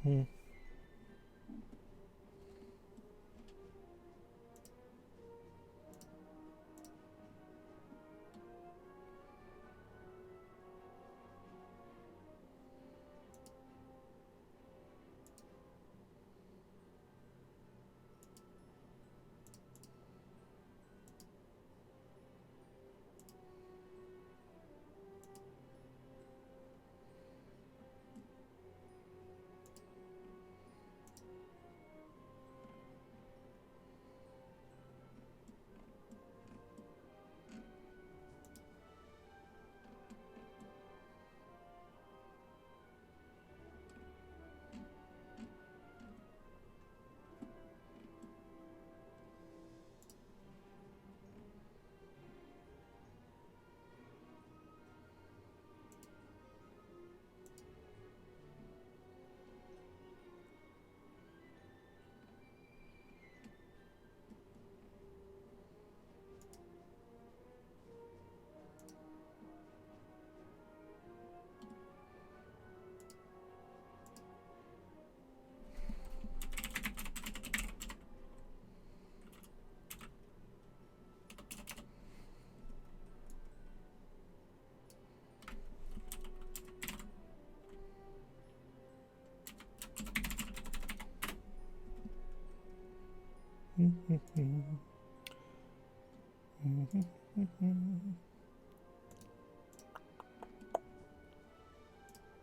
Hmm.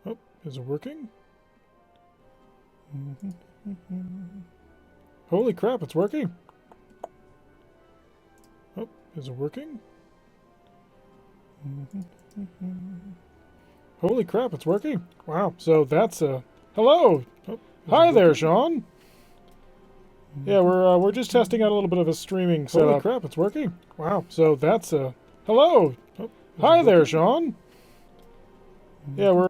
Oh, is it working? Holy crap, it's working! Oh, is it working? Holy crap, it's working! Wow, so that's a... Hello! Oh, hi there, Sean! Yeah, we're just testing out a little bit of a streaming setup. Holy crap, it's working! Wow, so that's a... Hello! Oh, hi there, Sean! Yeah, we're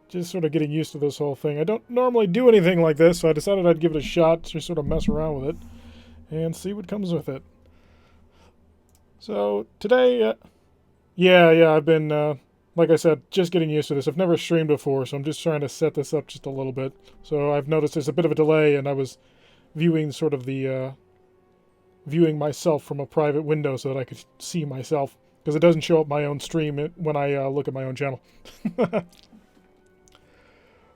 just sort of getting used to this whole thing. I don't normally do anything like this, so I decided I'd give it a shot to sort of mess around with it and see what comes with it. So today, yeah, I've been, like I said, just getting used to this. I've never streamed before, so I'm just trying to set this up just a little bit. So I've noticed there's a bit of a delay, and I was viewing sort of the, viewing myself from a private window so that I could see myself, because it doesn't show up my own stream when I look at my own channel.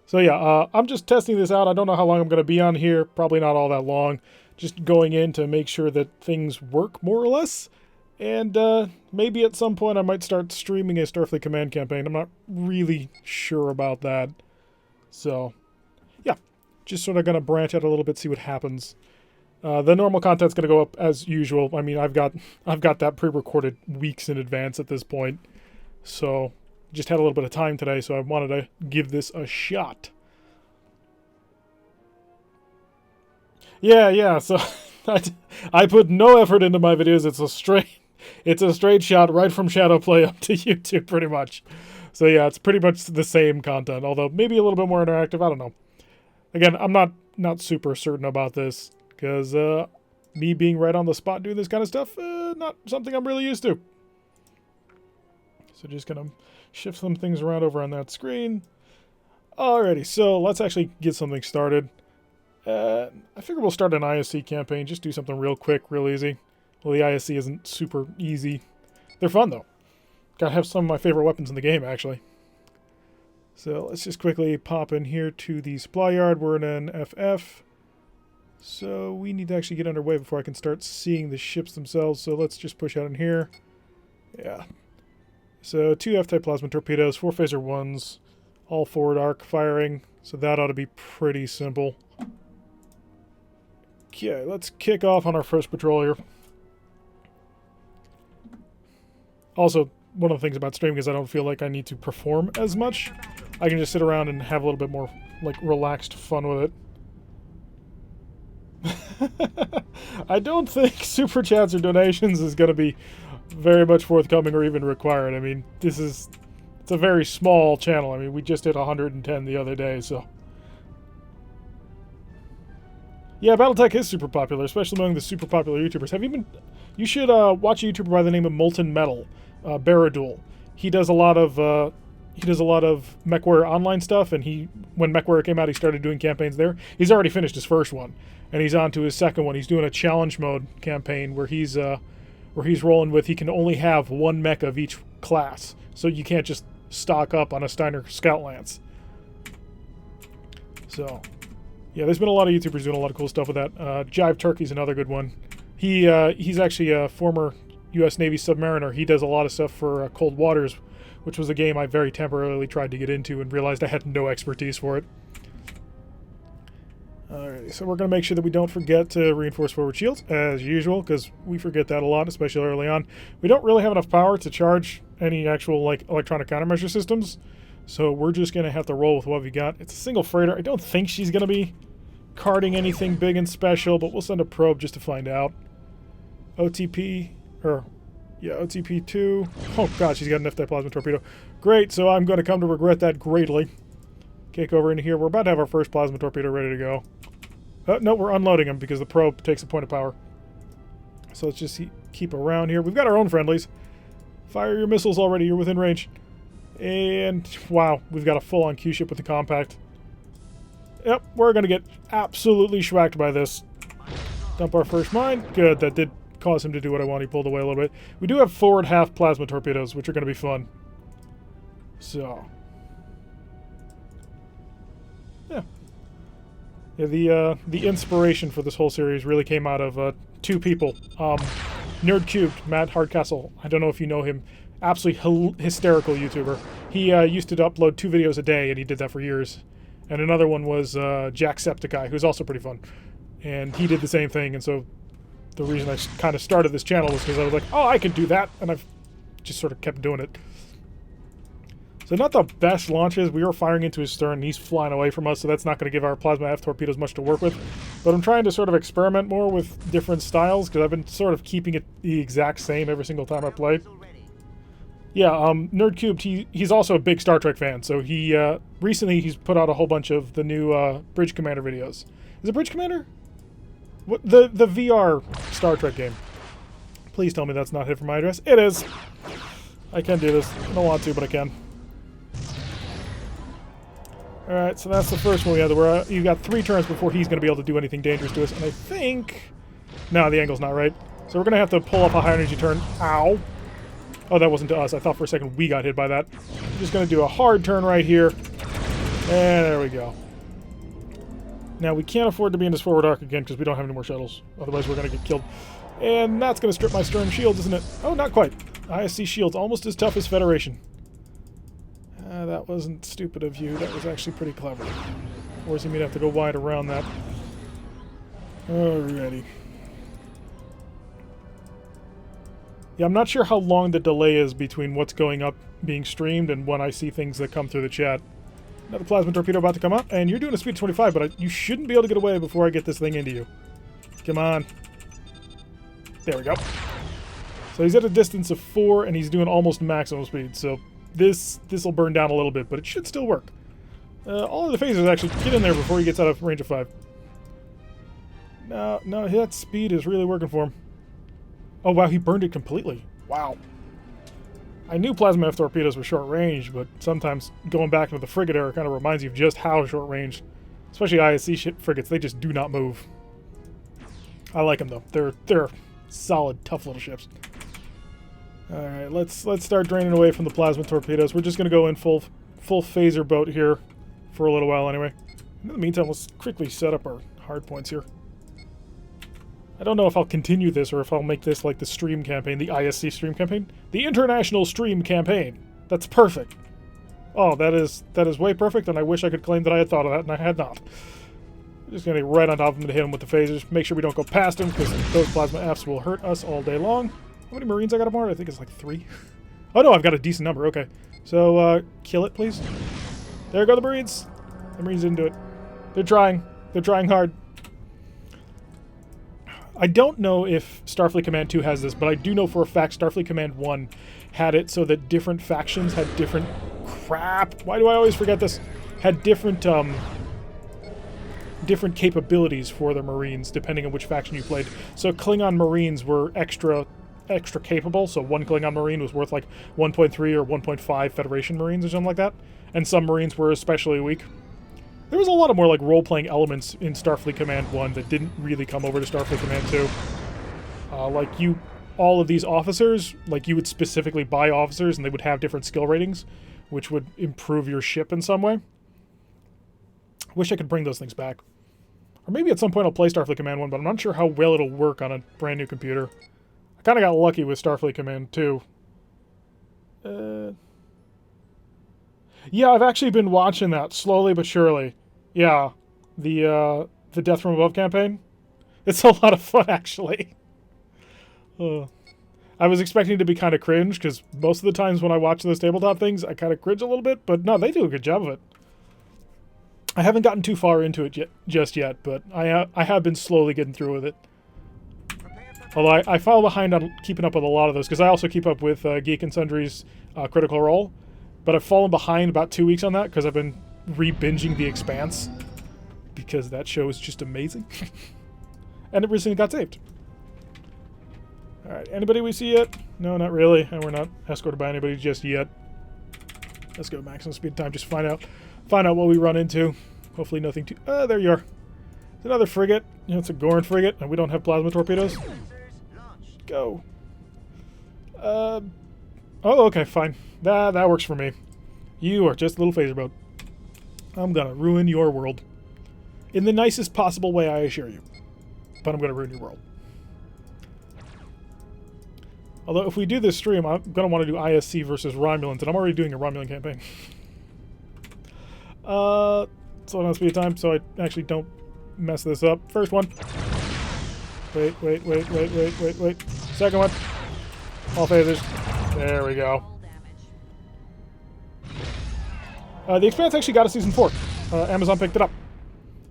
So yeah, I'm just testing this out. I don't know how long I'm going to be on here. Probably not all that long. Just going in to make sure that things work more or less. And maybe at some point I might start streaming a Starfleet command campaign. I'm not really sure about that. So yeah, just sort of going to branch out a little bit, see what happens. The normal content's going to go up as usual. I mean, I've got that pre-recorded weeks in advance at this point. So just had a little bit of time today, so I wanted to give this a shot. Yeah, so I put no effort into my videos. It's a straight shot right from Shadowplay up to YouTube, pretty much. So yeah, it's pretty much the same content, although maybe a little bit more interactive. I don't know. Again, I'm not super certain about this, because me being right on the spot doing this kind of stuff, not something I'm really used to. So just gonna shift some things around over on that screen. Alrighty, so let's actually get something started. I figure we'll start an ISC campaign, just do something real quick, real easy. Well, the ISC isn't super easy. They're fun, though. Gotta have some of my favorite weapons in the game, actually. So let's just quickly pop in here to the supply yard. We're in an FF. So we need to actually get underway before I can start seeing the ships themselves. So let's just push out in here. Yeah. So 2 F-type plasma torpedoes, 4 phaser 1s, all forward arc firing. So that ought to be pretty simple. Okay, let's kick off on our first patrol here. Also, one of the things about streaming is I don't feel like I need to perform as much. I can just sit around and have a little bit more, like, relaxed fun with it. I don't think super chats or donations is going to be very much forthcoming or even required. I mean, it's a very small channel. I mean, we just hit 110 the other day, so. Yeah, Battletech is super popular, especially among the super popular YouTubers. You should watch a YouTuber by the name of Molten Metal, Baradul. He does a lot of he does a lot of MechWarrior Online stuff, and when MechWarrior came out, he started doing campaigns there. He's already finished his first one, and he's on to his second one. He's doing a challenge mode campaign where he's rolling with, he can only have one mech of each class, so you can't just stock up on a Steiner Scout Lance. So, yeah, there's been a lot of YouTubers doing a lot of cool stuff with that. Jive Turkey's another good one. He's actually a former U.S. Navy submariner. He does a lot of stuff for Cold Waters, which was a game I very temporarily tried to get into and realized I had no expertise for it. Alright, so we're going to make sure that we don't forget to reinforce forward shields, as usual, because we forget that a lot, especially early on. We don't really have enough power to charge any actual electronic countermeasure systems, so we're just going to have to roll with what we got. It's a single freighter. I don't think she's going to be carding anything big and special, but we'll send a probe just to find out. OTP 2. Oh god, she's got an F-type plasma torpedo. Great, so I'm going to come to regret that greatly. Kick over into here. We're about to have our first plasma torpedo ready to go. No, we're unloading them because the probe takes a point of power. So let's just keep around here. We've got our own friendlies. Fire your missiles already. You're within range. And, wow, we've got a full-on Q-ship with the compact. Yep, we're going to get absolutely schwacked by this. Dump our first mine. Good, that did cause him to do what I want. He pulled away a little bit. We do have forward half plasma torpedoes, which are going to be fun. So, yeah. Yeah, the inspiration for this whole series really came out of two people. Nerd Cubed, Matt Hardcastle. I don't know if you know him. Absolutely hysterical YouTuber. He used to upload 2 videos a day, and he did that for years. And another one was Jacksepticeye, who's also pretty fun. And he did the same thing, and so the reason I kind of started this channel was because I was like, oh, I can do that, and I've just sort of kept doing it. So not the best launches. We were firing into his stern, and he's flying away from us, so that's not going to give our Plasma F torpedoes much to work with. But I'm trying to sort of experiment more with different styles, because I've been sort of keeping it the exact same every single time I play. Yeah, Nerd Cubed, he's also a big Star Trek fan, so he recently he's put out a whole bunch of the new Bridge Commander videos. Is it Bridge Commander? What the VR Star Trek game? Please tell me that's not hit for my address. It is. I can do this. I don't want to, but I can. All right, so that's the first one we had. Where you got 3 turns before he's going to be able to do anything dangerous to us, and I think no, the angle's not right. So we're going to have to pull off a high energy turn. Ow. Oh, that wasn't to us. I thought for a second we got hit by that. I'm just going to do a hard turn right here. And there we go. Now, we can't afford to be in this forward arc again because we don't have any more shuttles. Otherwise, we're going to get killed. And that's going to strip my stern shields, isn't it? Oh, not quite. ISC shields, almost as tough as Federation. That wasn't stupid of you. That was actually pretty clever. Forcing me to have to go wide around that. Alrighty. Yeah, I'm not sure how long the delay is between what's going up being streamed and when I see things that come through the chat. Another plasma torpedo about to come up, and you're doing a speed of 25, but you shouldn't be able to get away before I get this thing into you. Come on. There we go. So he's at a distance of 4, and he's doing almost maximum speed, so this will burn down a little bit, but it should still work. All of the phasers actually get in there before he gets out of range of 5. No, that speed is really working for him. Oh, wow, he burned it completely. Wow. I knew Plasma F torpedoes were short range, but sometimes going back into the frigate era kind of reminds you of just how short range. Especially ISC frigates, they just do not move. I like them, though. They're solid, tough little ships. Alright, let's start draining away from the plasma torpedoes. We're just going to go in full phaser boat here for a little while anyway. In the meantime, let's quickly set up our hard points here. I don't know if I'll continue this or if I'll make this like the stream campaign, the ISC stream campaign. The International Stream Campaign. That's perfect. Oh, that is way perfect, and I wish I could claim that I had thought of that, and I had not. I'm just going to get right on top of him to hit him with the phasers. Make sure we don't go past him, because those plasma Fs will hurt us all day long. How many Marines I got aboard? I think it's like 3. Oh no, I've got a decent number. Okay. So, kill it, please. There go the Marines. The Marines didn't do it. They're trying. They're trying hard. I don't know if Starfleet Command 2 has this, but I do know for a fact Starfleet Command 1 had it so that different factions had different... Crap! Why do I always forget this? Had different capabilities for their Marines, depending on which faction you played. So Klingon Marines were extra extra capable, so one Klingon Marine was worth like 1.3 or 1.5 Federation Marines or something like that, and some Marines were especially weak. There was a lot of more like role-playing elements in Starfleet Command 1 that didn't really come over to Starfleet Command 2. All of these officers, like you would specifically buy officers and they would have different skill ratings, which would improve your ship in some way. Wish I could bring those things back. Or maybe at some point I'll play Starfleet Command 1, but I'm not sure how well it'll work on a brand new computer. I kind of got lucky with Starfleet Command 2. Yeah, I've actually been watching that, slowly but surely. Yeah, the Death from Above campaign. It's a lot of fun, actually. I was expecting it to be kind of cringe, because most of the times when I watch those tabletop things, I kind of cringe a little bit, but no, they do a good job of it. I haven't gotten too far into it just yet, but I have been slowly getting through with it. Although I fall behind on keeping up with a lot of those, because I also keep up with Geek and Sundry's Critical Role, but I've fallen behind about 2 weeks on that, because I've been re-binging The Expanse, because that show is just amazing. And it recently got saved. Alright, anybody we see yet? No, not really, and we're not escorted by anybody just yet. Let's go maximum speed time, just find out what we run into. Hopefully nothing too... there you are. It's another frigate. You know, it's a Goran frigate, and we don't have plasma torpedoes. Go. Oh, okay, fine. That works for me. You are just a little phaser boat. I'm gonna ruin your world. In the nicest possible way, I assure you. But I'm gonna ruin your world. Although, if we do this stream, I'm gonna want to do ISC versus Romulans, and I'm already doing a Romulan campaign. Slow down speed time, so I actually don't mess this up. First one. Wait. Second one. All phasers. There we go. The Expanse actually got a Season 4. Amazon picked it up.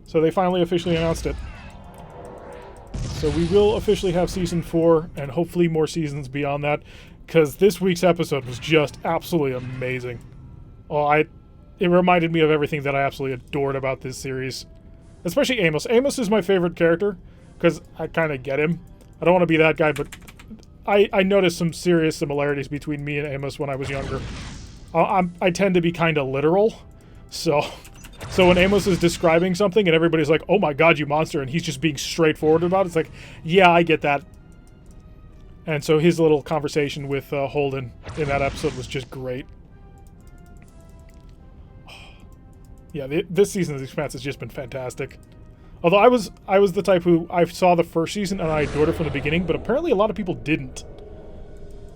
So they finally officially announced it. So we will officially have Season 4, and hopefully more seasons beyond that, because this week's episode was just absolutely amazing. It reminded me of everything that I absolutely adored about this series. Especially Amos. Amos is my favorite character, because I kind of get him. I don't want to be that guy, but I noticed some serious similarities between me and Amos when I was younger. I tend to be kind of literal, so when Amos is describing something and everybody's like, "Oh my god, you monster," and he's just being straightforward about it, it's like, yeah, I get that. And so his little conversation with Holden in that episode was just great. Yeah, this season of The Expanse has just been fantastic. Although I was the type who I saw the first season and I adored it from the beginning, but apparently a lot of people didn't.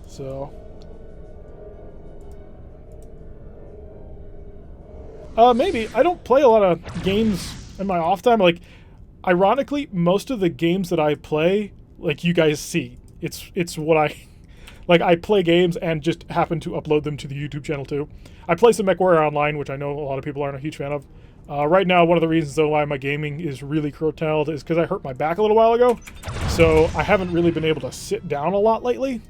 So maybe. I don't play a lot of games in my off time. Like, ironically, most of the games that I play, like you guys see, it's what I... Like, I play games and just happen to upload them to the YouTube channel, too. I play some MechWarrior Online, which I know a lot of people aren't a huge fan of. Right now, one of the reasons, though, why my gaming is really curtailed is because I hurt my back a little while ago. So, I haven't really been able to sit down a lot lately.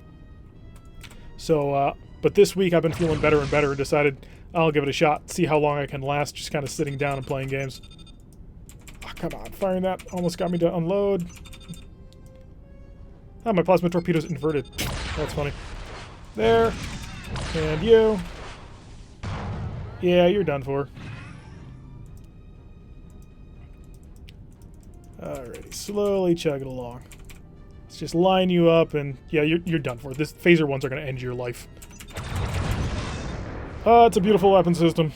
So, but this week, I've been feeling better and better and decided I'll give it a shot, see how long I can last just kind of sitting down and playing games. Oh, come on, firing that almost got me to unload. Oh, my plasma torpedo's inverted. That's funny. There. And you. Yeah, you're done for. Alrighty, slowly chug it along. Let's just line you up and... Yeah, you're done for. This phaser ones are going to end your life. It's a beautiful weapon system.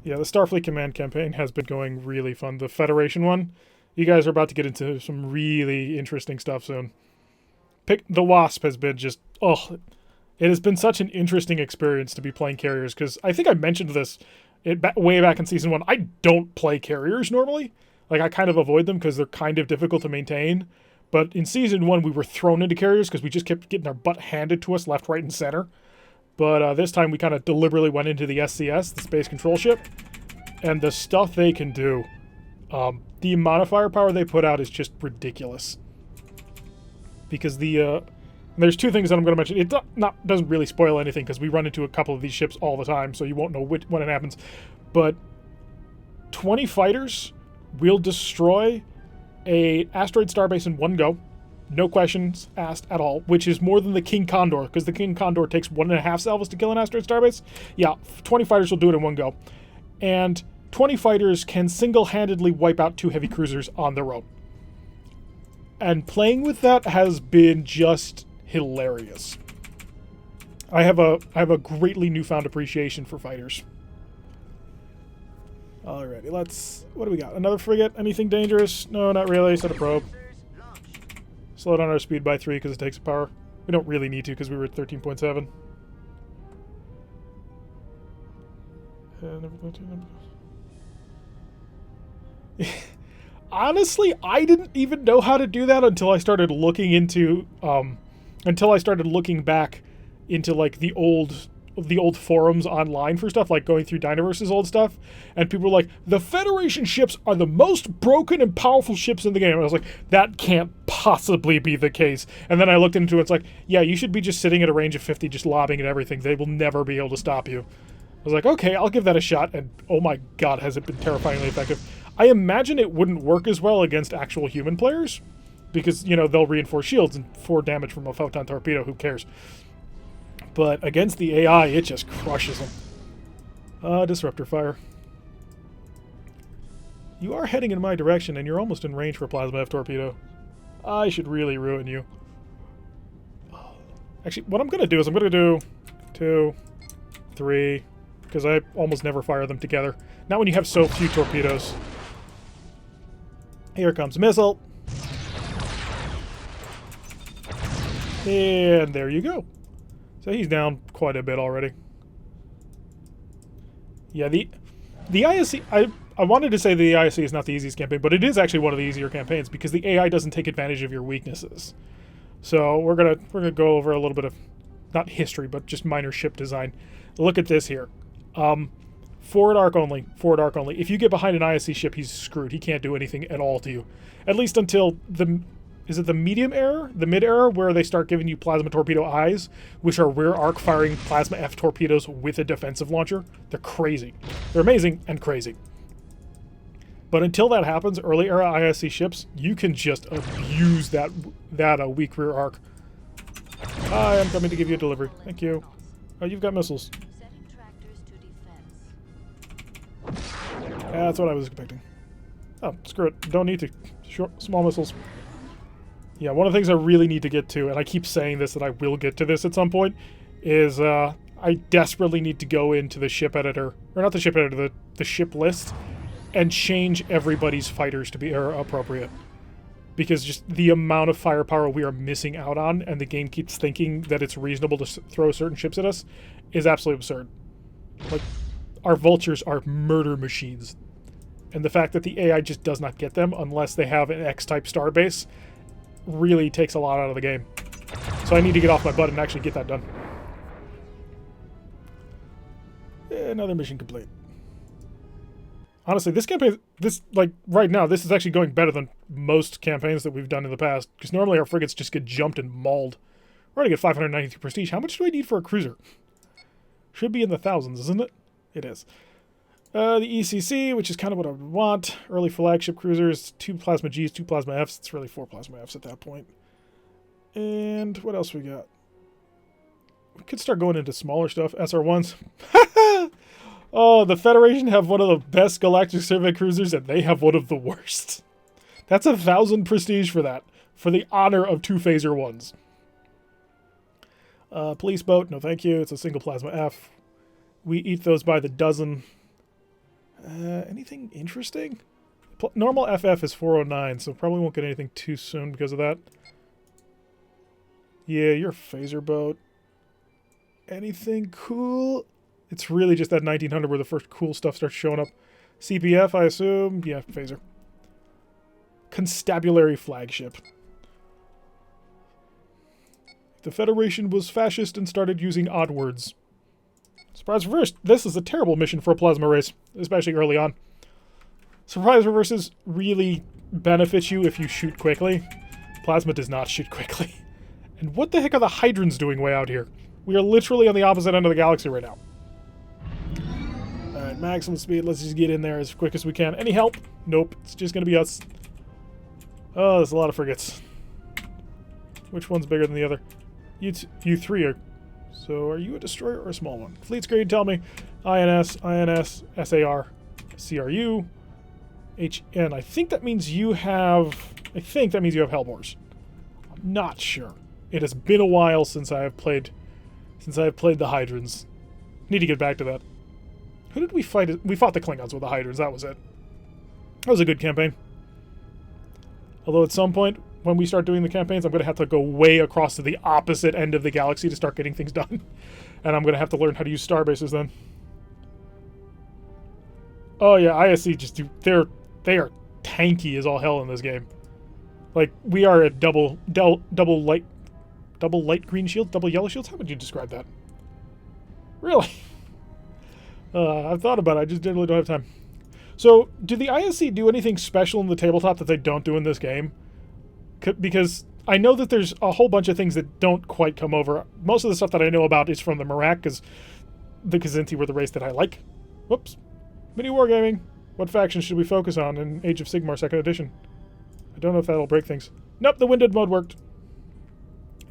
Yeah, the Starfleet Command campaign has been going really fun. The Federation one, you guys are about to get into some really interesting stuff soon. The Wasp has been just... Oh, it has been such an interesting experience to be playing carriers, because I think I mentioned this way back in Season 1. I don't play carriers normally. Like, I kind of avoid them because they're kind of difficult to maintain. But in Season 1, we were thrown into carriers because we just kept getting our butt handed to us left, right, and center. But this time we kind of deliberately went into the SCS, the Space Control Ship, and the stuff they can do. The amount of firepower they put out is just ridiculous. Because there's two things that I'm going to mention. It doesn't really spoil anything because we run into a couple of these ships all the time, so you won't know when it happens. But 20 fighters will destroy a asteroid starbase in one go. No questions asked at all, which is more than the King Condor, because the King Condor takes 1.5 salvos to kill an asteroid starbase. Yeah, 20 fighters will do it in one go. And 20 fighters can single-handedly wipe out 2 heavy cruisers on their own. And playing with that has been just hilarious. I have a greatly newfound appreciation for fighters. Alrighty, what do we got? Another frigate? Anything dangerous? No, not really. Set a probe. Slow down our speed by 3 because it takes power. We don't really need to because we were at 13.7. Honestly, I didn't even know how to do that until I started looking into, back into like the old forums online for stuff, like going through Dynaverse's old stuff, and people were like, the Federation ships are the most broken and powerful ships in the game. And I was like, that can't possibly be the case. And then I looked into it, it's like, yeah, you should be just sitting at a range of 50, just lobbing at everything. They will never be able to stop you. I was like, okay, I'll give that a shot, and oh my god, has it been terrifyingly effective. I imagine it wouldn't work as well against actual human players, because, you know, they'll reinforce shields and 4 damage from a photon torpedo, who cares? But against the AI, it just crushes them. Disruptor fire. You are heading in my direction, and you're almost in range for a plasma F torpedo. I should really ruin you. Actually, what I'm going to do is I'm going to do 2, 3, because I almost never fire them together. Not when you have so few torpedoes. Here comes a missile. And there you go. So he's down quite a bit already. Yeah, the ISC... I wanted to say the ISC is not the easiest campaign, but it is actually one of the easier campaigns because the AI doesn't take advantage of your weaknesses. So we're gonna go over a little bit of, not history, but just minor ship design. Look at this here. Forward arc only. Forward arc only. If you get behind an ISC ship, he's screwed. He can't do anything at all to you. At least until the... Is it the medium era? The mid era, where they start giving you plasma torpedo eyes, which are rear arc firing plasma F torpedoes with a defensive launcher. They're crazy. They're amazing and crazy. But until that happens, early era ISC ships, you can just abuse that weak rear arc. I am coming to give you a delivery. Thank you. Oh, you've got missiles. That's what I was expecting. Oh, screw it. Don't need to. Small missiles. Yeah, one of the things I really need to get to, and I keep saying this, that I will get to this at some point, is I desperately need to go into the ship editor, or not the ship editor, the ship list, and change everybody's fighters to be appropriate. Because just the amount of firepower we are missing out on, and the game keeps thinking that it's reasonable to throw certain ships at us, is absolutely absurd. Like, our vultures are murder machines. And the fact that the AI just does not get them unless they have an X-type starbase really takes a lot out of the game. So I need to get off my butt and actually get that done. Another mission complete. Honestly, this campaign, right now, this is actually going better than most campaigns that we've done in the past, because normally our frigates just get jumped and mauled. We're already at 593 prestige. How much do I need for a cruiser? Should be in the thousands, isn't it? It is. The ECC, which is kind of what I would want. Early flagship cruisers, 2 plasma Gs, 2 plasma Fs. It's really 4 plasma Fs at that point. And what else we got? We could start going into smaller stuff. SR1s. Oh, the Federation have one of the best galactic survey cruisers, and they have one of the worst. That's 1,000 prestige for that. For the honor of 2 phaser ones. Police boat, no thank you. It's a single plasma F. We eat those by the dozen. Anything interesting? Normal FF is 409, so probably won't get anything too soon because of that. Yeah, you're a phaser boat. Anything cool? It's really just that 1900 where the first cool stuff starts showing up. CPF, I assume? Yeah, phaser. Constabulary flagship. The Federation was fascist and started using odd words. Surprise reverse. This is a terrible mission for a plasma race, especially early on. Surprise reverses really benefit you if you shoot quickly. Plasma does not shoot quickly. And what the heck are the Hydrons doing way out here? We are literally on the opposite end of the galaxy right now. Alright, maximum speed. Let's just get in there as quick as we can. Any help? Nope. It's just going to be us. Oh, there's a lot of frigates. Which one's bigger than the other? You three are... So, are you a destroyer or a small one? Fleet's grade, tell me. INS, SAR, CRU, HN. I think that means you have... Hellbores. I'm not sure. It has been a while since I have played the Hydrons. Need to get back to that. Who did we fight? We fought the Klingons with the Hydrons. That was it. That was a good campaign. Although at some point, when we start doing the campaigns, I'm going to have to go way across to the opposite end of the galaxy to start getting things done. And I'm going to have to learn how to use starbases then. Oh yeah, ISC just do... They are tanky as all hell in this game. Like, we are at double light green shield, double yellow shields? How would you describe that? Really? I've thought about it, I just generally don't have time. So, do the ISC do anything special in the tabletop that they don't do in this game? Because I know that there's a whole bunch of things that don't quite come over. Most of the stuff that I know about is from the Marak, because the Kzinti were the race that I like. Whoops. Mini Wargaming. What faction should we focus on in Age of Sigmar 2nd Edition? I don't know if that'll break things. Nope, the winded mode worked.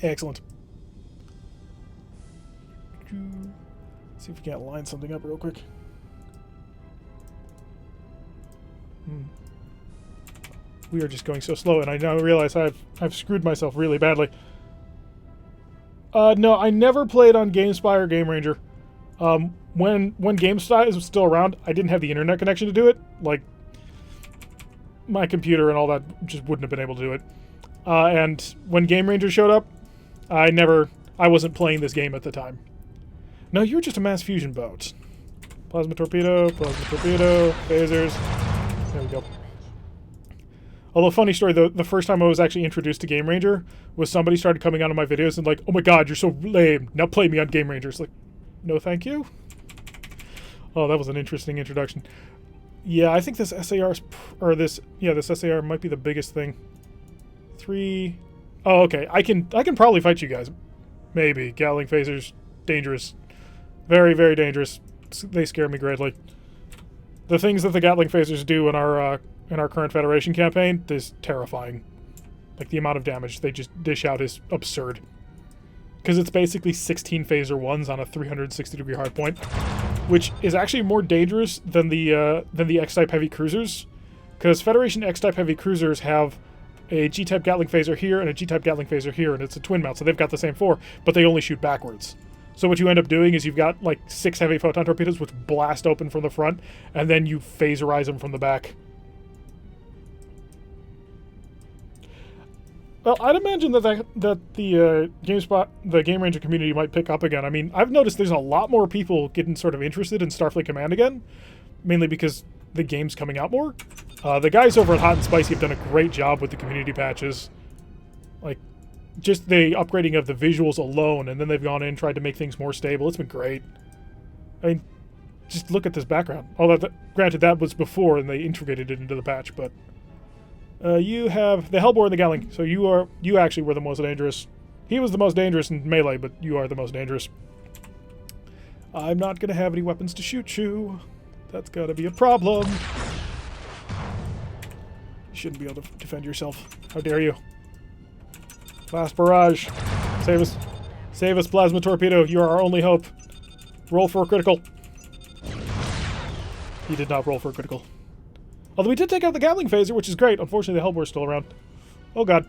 Excellent. Let's see if we can't line something up real quick. We are just going so slow, and I now realize I've screwed myself really badly. No, I never played on GameSpy or Game Ranger. When GameSpy was still around, I didn't have the internet connection to do it. Like, my computer and all that just wouldn't have been able to do it. And when Game Ranger showed up, I wasn't playing this game at the time. No, you're just a mass fusion boat. Plasma torpedo, phasers. There we go. Although, funny story, the first time I was actually introduced to Game Ranger was somebody started coming out of my videos and like, oh my god, you're so lame. Now play me on Game Ranger. It's like, no thank you. Oh, that was an interesting introduction. Yeah, I think this SAR this SAR might be the biggest thing. 3. Oh, okay. I can probably fight you guys. Maybe. Gatling phasers, dangerous. Very, very dangerous. They scare me greatly. The things that the Gatling phasers do in our current Federation campaign is terrifying. Like, the amount of damage they just dish out is absurd. Because it's basically 16 phaser ones on a 360-degree hardpoint, which is actually more dangerous than the X-type heavy cruisers. Because Federation X-type heavy cruisers have a G-type Gatling phaser here and a G-type Gatling phaser here, and it's a twin mount, so they've got the same 4, but they only shoot backwards. So what you end up doing is you've got like 6 heavy photon torpedoes which blast open from the front, and then you phaserize them from the back. Well, I'd imagine that the Game Ranger community might pick up again. I mean, I've noticed there's a lot more people getting sort of interested in Starfleet Command again, mainly because the game's coming out more. The guys over at Hot and Spicy have done a great job with the community patches. Like, just the upgrading of the visuals alone, and then they've gone in and tried to make things more stable. It's been great. I mean, just look at this background. Although, granted, that was before and they integrated it into the patch, but... you have the Hellbore and the Gatling, so you actually were the most dangerous. He was the most dangerous in melee, but you are the most dangerous. I'm not going to have any weapons to shoot you. That's got to be a problem. You shouldn't be able to defend yourself. How dare you? Last barrage. Save us. Save us, Plasma Torpedo. You are our only hope. Roll for a critical. He did not roll for a critical. Although we did take out the Gatling phaser, which is great. Unfortunately, the Hellbore's still around. Oh god.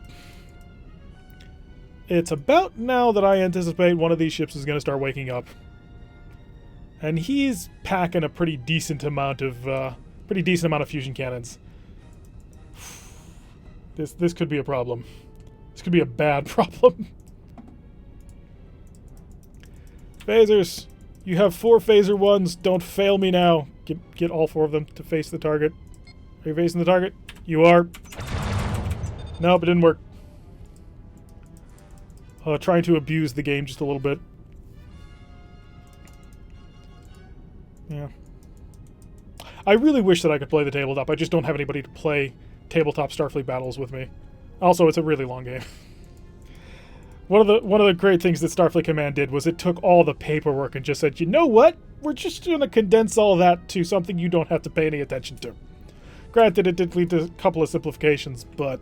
It's about now that I anticipate one of these ships is going to start waking up. And he's packing a pretty decent amount of fusion cannons. This could be a problem. This could be a bad problem. Phasers. You have 4 phaser ones. Don't fail me now. Get all 4 of them to face the target. Are you facing the target? You are. Nope, it didn't work. Trying to abuse the game just a little bit. Yeah. I really wish that I could play the tabletop. I just don't have anybody to play tabletop Starfleet battles with me. Also, it's a really long game. One of the great things that Starfleet Command did was it took all the paperwork and just said, you know what? We're just going to condense all that to something you don't have to pay any attention to. Granted, it did lead to a couple of simplifications, but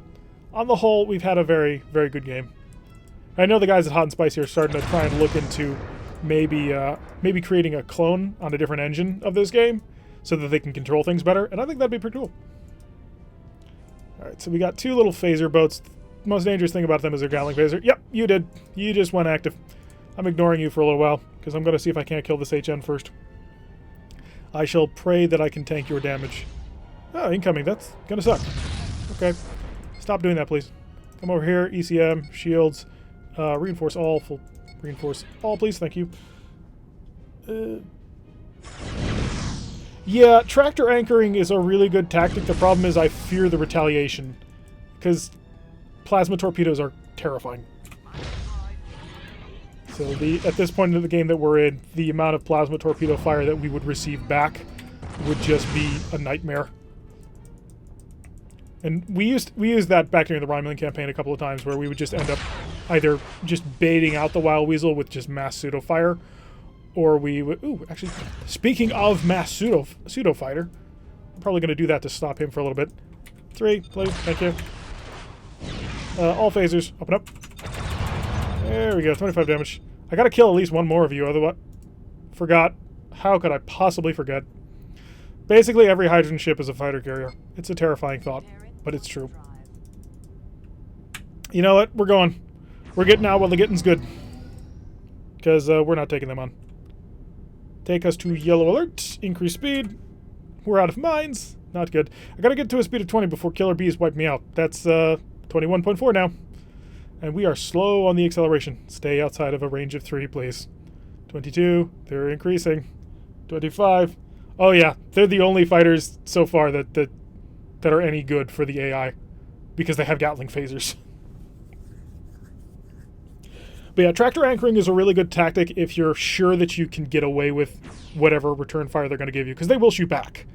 on the whole, we've had a very, very good game. I know the guys at Hot and Spicy are starting to try and look into maybe creating a clone on a different engine of this game so that they can control things better, and I think that'd be pretty cool. Alright, so we got 2 little phaser boats. The most dangerous thing about them is their Gatling phaser. Yep, you did. You just went active. I'm ignoring you for a little while, because I'm going to see if I can't kill this HN first. I shall pray that I can tank your damage. Oh, incoming. That's going to suck. Okay. Stop doing that, please. Come over here. ECM, shields, reinforce all. Full reinforce all, please. Thank you. Yeah, tractor anchoring is a really good tactic. The problem is I fear the retaliation, because plasma torpedoes are terrifying. So at this point in the game that we're in, the amount of plasma torpedo fire that we would receive back would just be a nightmare. And we used that back during the Romulan campaign a couple of times, where we would just end up either just baiting out the Wild Weasel with just mass pseudo fire, or we would... Ooh, actually, speaking of mass pseudo fighter, I'm probably going to do that to stop him for a little bit. 3, please. Thank you. All phasers, open up. There we go, 25 damage. I gotta kill at least one more of you, otherwise... Forgot. How could I possibly forget? Basically, every hydrogen ship is a fighter carrier. It's a terrifying thought, but it's true. You know what? We're going. We're getting out while the getting's good. Because we're not taking them on. Take us to yellow alert. Increase speed. We're out of mines. Not good. I gotta get to a speed of 20 before killer bees wipe me out. That's 21.4 now. And we are slow on the acceleration. Stay outside of a range of 3, please. 22. They're increasing. 25. Oh yeah, they're the only fighters so far that are any good for the AI, because they have Gatling phasers. But yeah, tractor anchoring is a really good tactic if you're sure that you can get away with whatever return fire they're going to give you, because they will shoot back.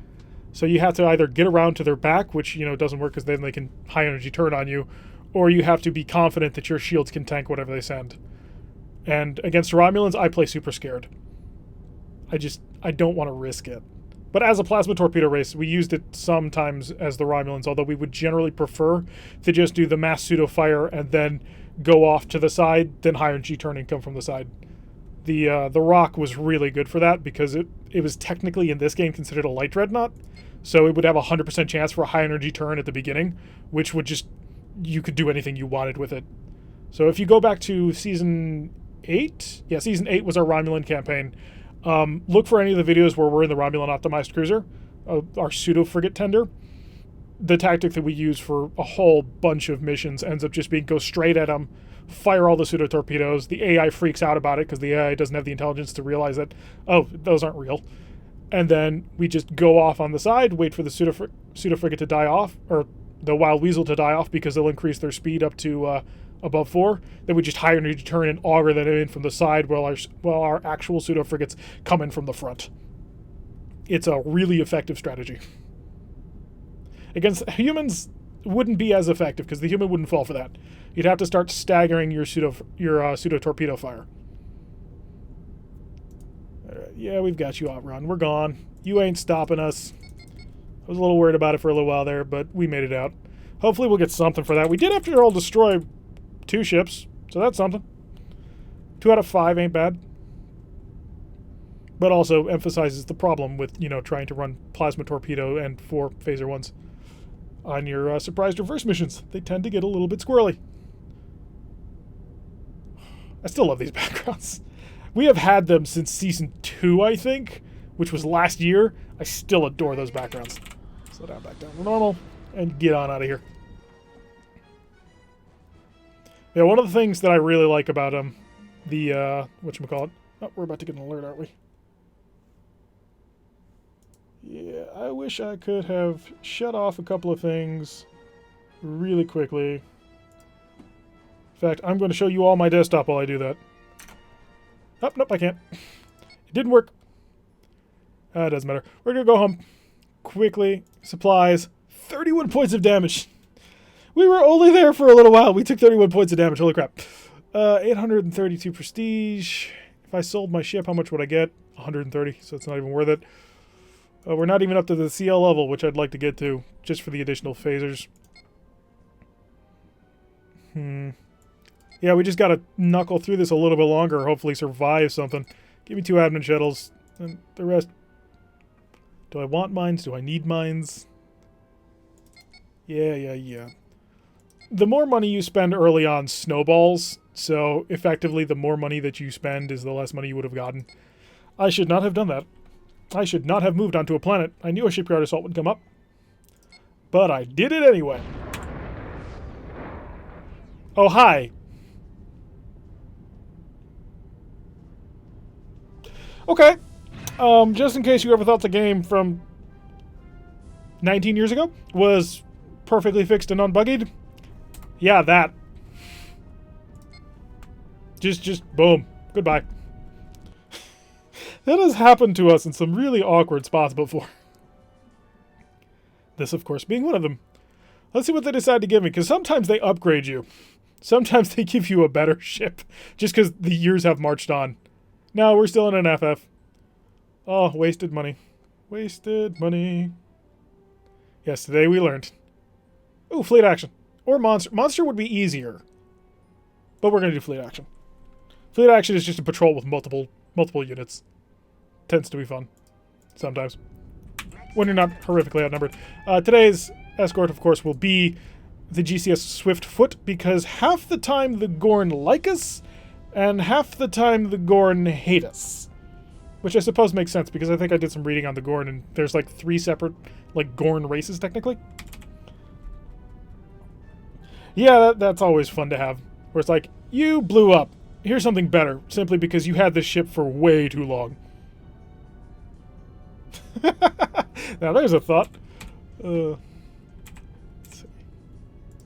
So you have to either get around to their back, which, you know, doesn't work because then they can high energy turn on you, or you have to be confident that your shields can tank whatever they send. And against Romulans, I play super scared. I don't want to risk it. But as a plasma torpedo race, we used it sometimes as the Romulans, although we would generally prefer to just do the mass pseudo fire and then go off to the side, then high energy turn and come from the side. The Rock was really good for that because it was technically in this game considered a light dreadnought, so it would have a 100% chance for a high energy turn at the beginning, which would just... you could do anything you wanted with it. So if you go back to Season 8... yeah, Season 8 was our Romulan campaign. Look for any of the videos where we're in the Romulan optimized cruiser, our pseudo-frigate tender. The tactic that we use for a whole bunch of missions ends up just being go straight at them, fire all the pseudo-torpedoes. The AI freaks out about it because the AI doesn't have the intelligence to realize that, oh, those aren't real. And then we just go off on the side, wait for the pseudo-frigate to die off, or the Wild Weasel to die off because they'll increase their speed up to above 4. Then we just high energy turn and auger that in from the side while our actual pseudo-frigates come in from the front. It's a really effective strategy. Against humans, wouldn't be as effective because the human wouldn't fall for that. You'd have to start staggering your pseudo-torpedo fire. Yeah, we've got you outrun. We're gone. You ain't stopping us. I was a little worried about it for a little while there, but we made it out. Hopefully we'll get something for that. We did, after all, destroy 2 ships, so that's something. 2 out of 5 ain't bad. But also emphasizes the problem with, you know, trying to run plasma torpedo and 4 phaser ones on your surprise reverse missions. They tend to get a little bit squirrely. I still love these backgrounds. We have had them since Season 2, I think, which was last year. I still adore those backgrounds. Slow down, back down to normal, and get on out of here. Yeah, one of the things that I really like about whatchamacallit. Oh, we're about to get an alert, aren't we? Yeah, I wish I could have shut off a couple of things really quickly. In fact, I'm going to show you all my desktop while I do that. Oh, nope, I can't. It didn't work. It doesn't matter. We're going to go home quickly. Supplies. 31 points of damage. We were only there for a little while. We took 31 points of damage. Holy crap. 832 prestige. If I sold my ship, how much would I get? 130, so it's not even worth it. We're not even up to the CL level, which I'd like to get to, just for the additional phasers. Yeah, we just gotta knuckle through this a little bit longer, hopefully survive something. Give me 2 admin shuttles, and the rest... Do I want mines? Do I need mines? Yeah. The more money you spend early on snowballs, so effectively the more money that you spend is the less money you would have gotten. I should not have done that. I should not have moved onto a planet. I knew a shipyard assault would come up. But I did it anyway. Oh, hi. Okay. Just in case you ever thought the game from 19 years ago was perfectly fixed and unbuggied. Yeah, that. Just boom. Goodbye. That has happened to us in some really awkward spots before. This, of course, being one of them. Let's see what they decide to give me, because sometimes they upgrade you. Sometimes they give you a better ship, just because the years have marched on. No, we're still in an FF. Oh, wasted money. Wasted money. Yes, today we learned. Ooh, fleet action. Or monster. Monster would be easier. But we're going to do fleet action. Fleet action is just a patrol with multiple units. Tends to be fun. Sometimes. When you're not horrifically outnumbered. Today's escort, of course, will be the GCS Swiftfoot, because half the time the Gorn like us, and half the time the Gorn hate us. Which I suppose makes sense, because I think I did some reading on the Gorn, and there's like 3 separate, like, Gorn races, technically. Yeah, that's always fun to have. Where it's like, you blew up. Here's something better, simply because you had this ship for way too long. Now, there's a thought. Let's see.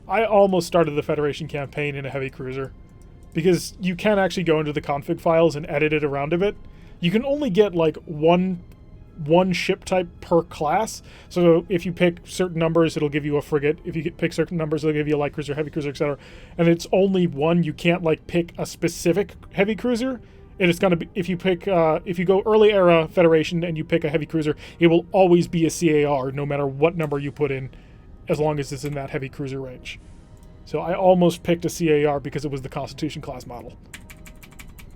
I almost started the Federation campaign in a heavy cruiser. Because you can actually go into the config files and edit it around a bit. You can only get, like, one ship type per class. So if you pick certain numbers, it'll give you a frigate. If you pick certain numbers, it'll give you a light cruiser, heavy cruiser, etc. And it's only one. You can't, like, pick a specific heavy cruiser. And it's gonna be, if you go early era Federation and you pick a heavy cruiser, it will always be a CAR no matter what number you put in, as long as it's in that heavy cruiser range. So I almost picked a CAR because it was the Constitution class model.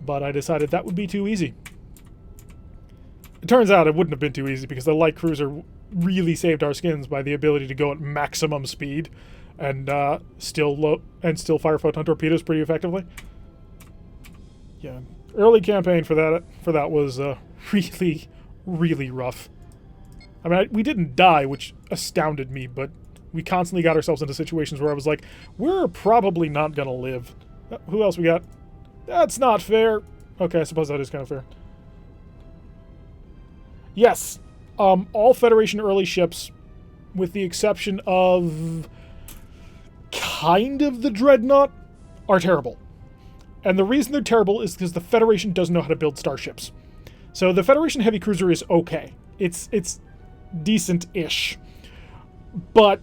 But I decided that would be too easy. It turns out it wouldn't have been too easy, because the light cruiser really saved our skins by the ability to go at maximum speed and still fire photon torpedoes pretty effectively. Yeah, early campaign for that was really, really rough. I mean, we didn't die, which astounded me, but we constantly got ourselves into situations where I was like, we're probably not gonna live. Who else we got? That's not fair. Okay, I suppose that is kind of fair. Yes, all Federation early ships, with the exception of kind of the Dreadnought, are terrible. And the reason they're terrible is because the Federation doesn't know how to build starships. So the Federation heavy cruiser is okay. It's decent-ish. But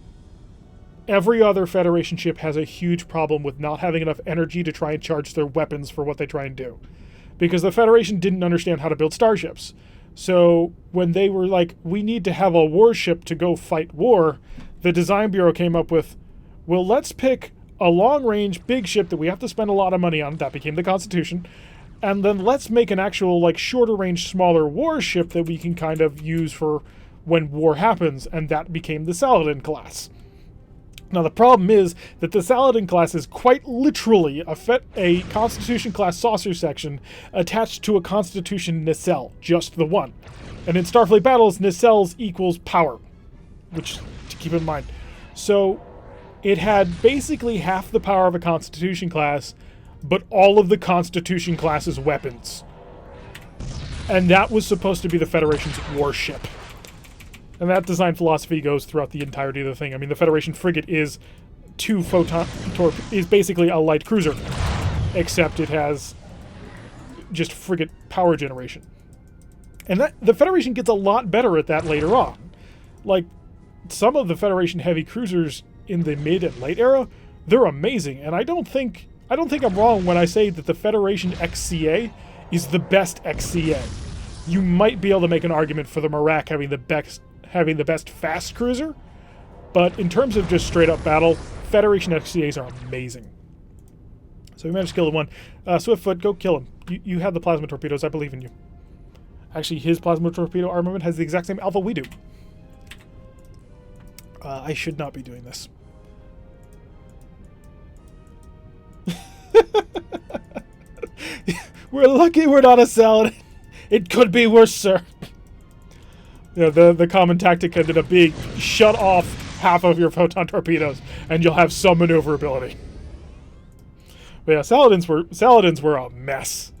every other Federation ship has a huge problem with not having enough energy to try and charge their weapons for what they try and do. Because the Federation didn't understand how to build starships. So when they were like, we need to have a warship to go fight war, the Design Bureau came up with, well, let's pick a long-range big ship that we have to spend a lot of money on. That became the Constitution. And then let's make an actual, like, shorter-range, smaller warship that we can kind of use for when war happens. And that became the Saladin class. Now, the problem is that the Saladin class is quite literally a Constitution-class saucer section attached to a Constitution nacelle, just the one. And in Starfleet battles, nacelles equals power, which to keep in mind. So it had basically half the power of a Constitution class, but all of the Constitution class's weapons. And that was supposed to be the Federation's warship. And that design philosophy goes throughout the entirety of the thing. I mean, the Federation frigate is is basically a light cruiser, except it has just frigate power generation. And the Federation gets a lot better at that later on. Like, some of the Federation heavy cruisers in the mid and late era, they're amazing. And I don't think I'm wrong when I say that the Federation XCA is the best XCA. You might be able to make an argument for the Marak having the best fast cruiser, but in terms of just straight up battle, Federation XCAs are amazing. So we managed to kill the one. Swiftfoot, go kill him. You have the plasma torpedoes. I believe in you. Actually, his plasma torpedo armament has the exact same alpha we do. I should not be doing this. We're lucky we're not a Saladin. It could be worse, sir. Yeah, the common tactic ended up being shut off half of your photon torpedoes, and you'll have some maneuverability. But yeah, Saladins were a mess.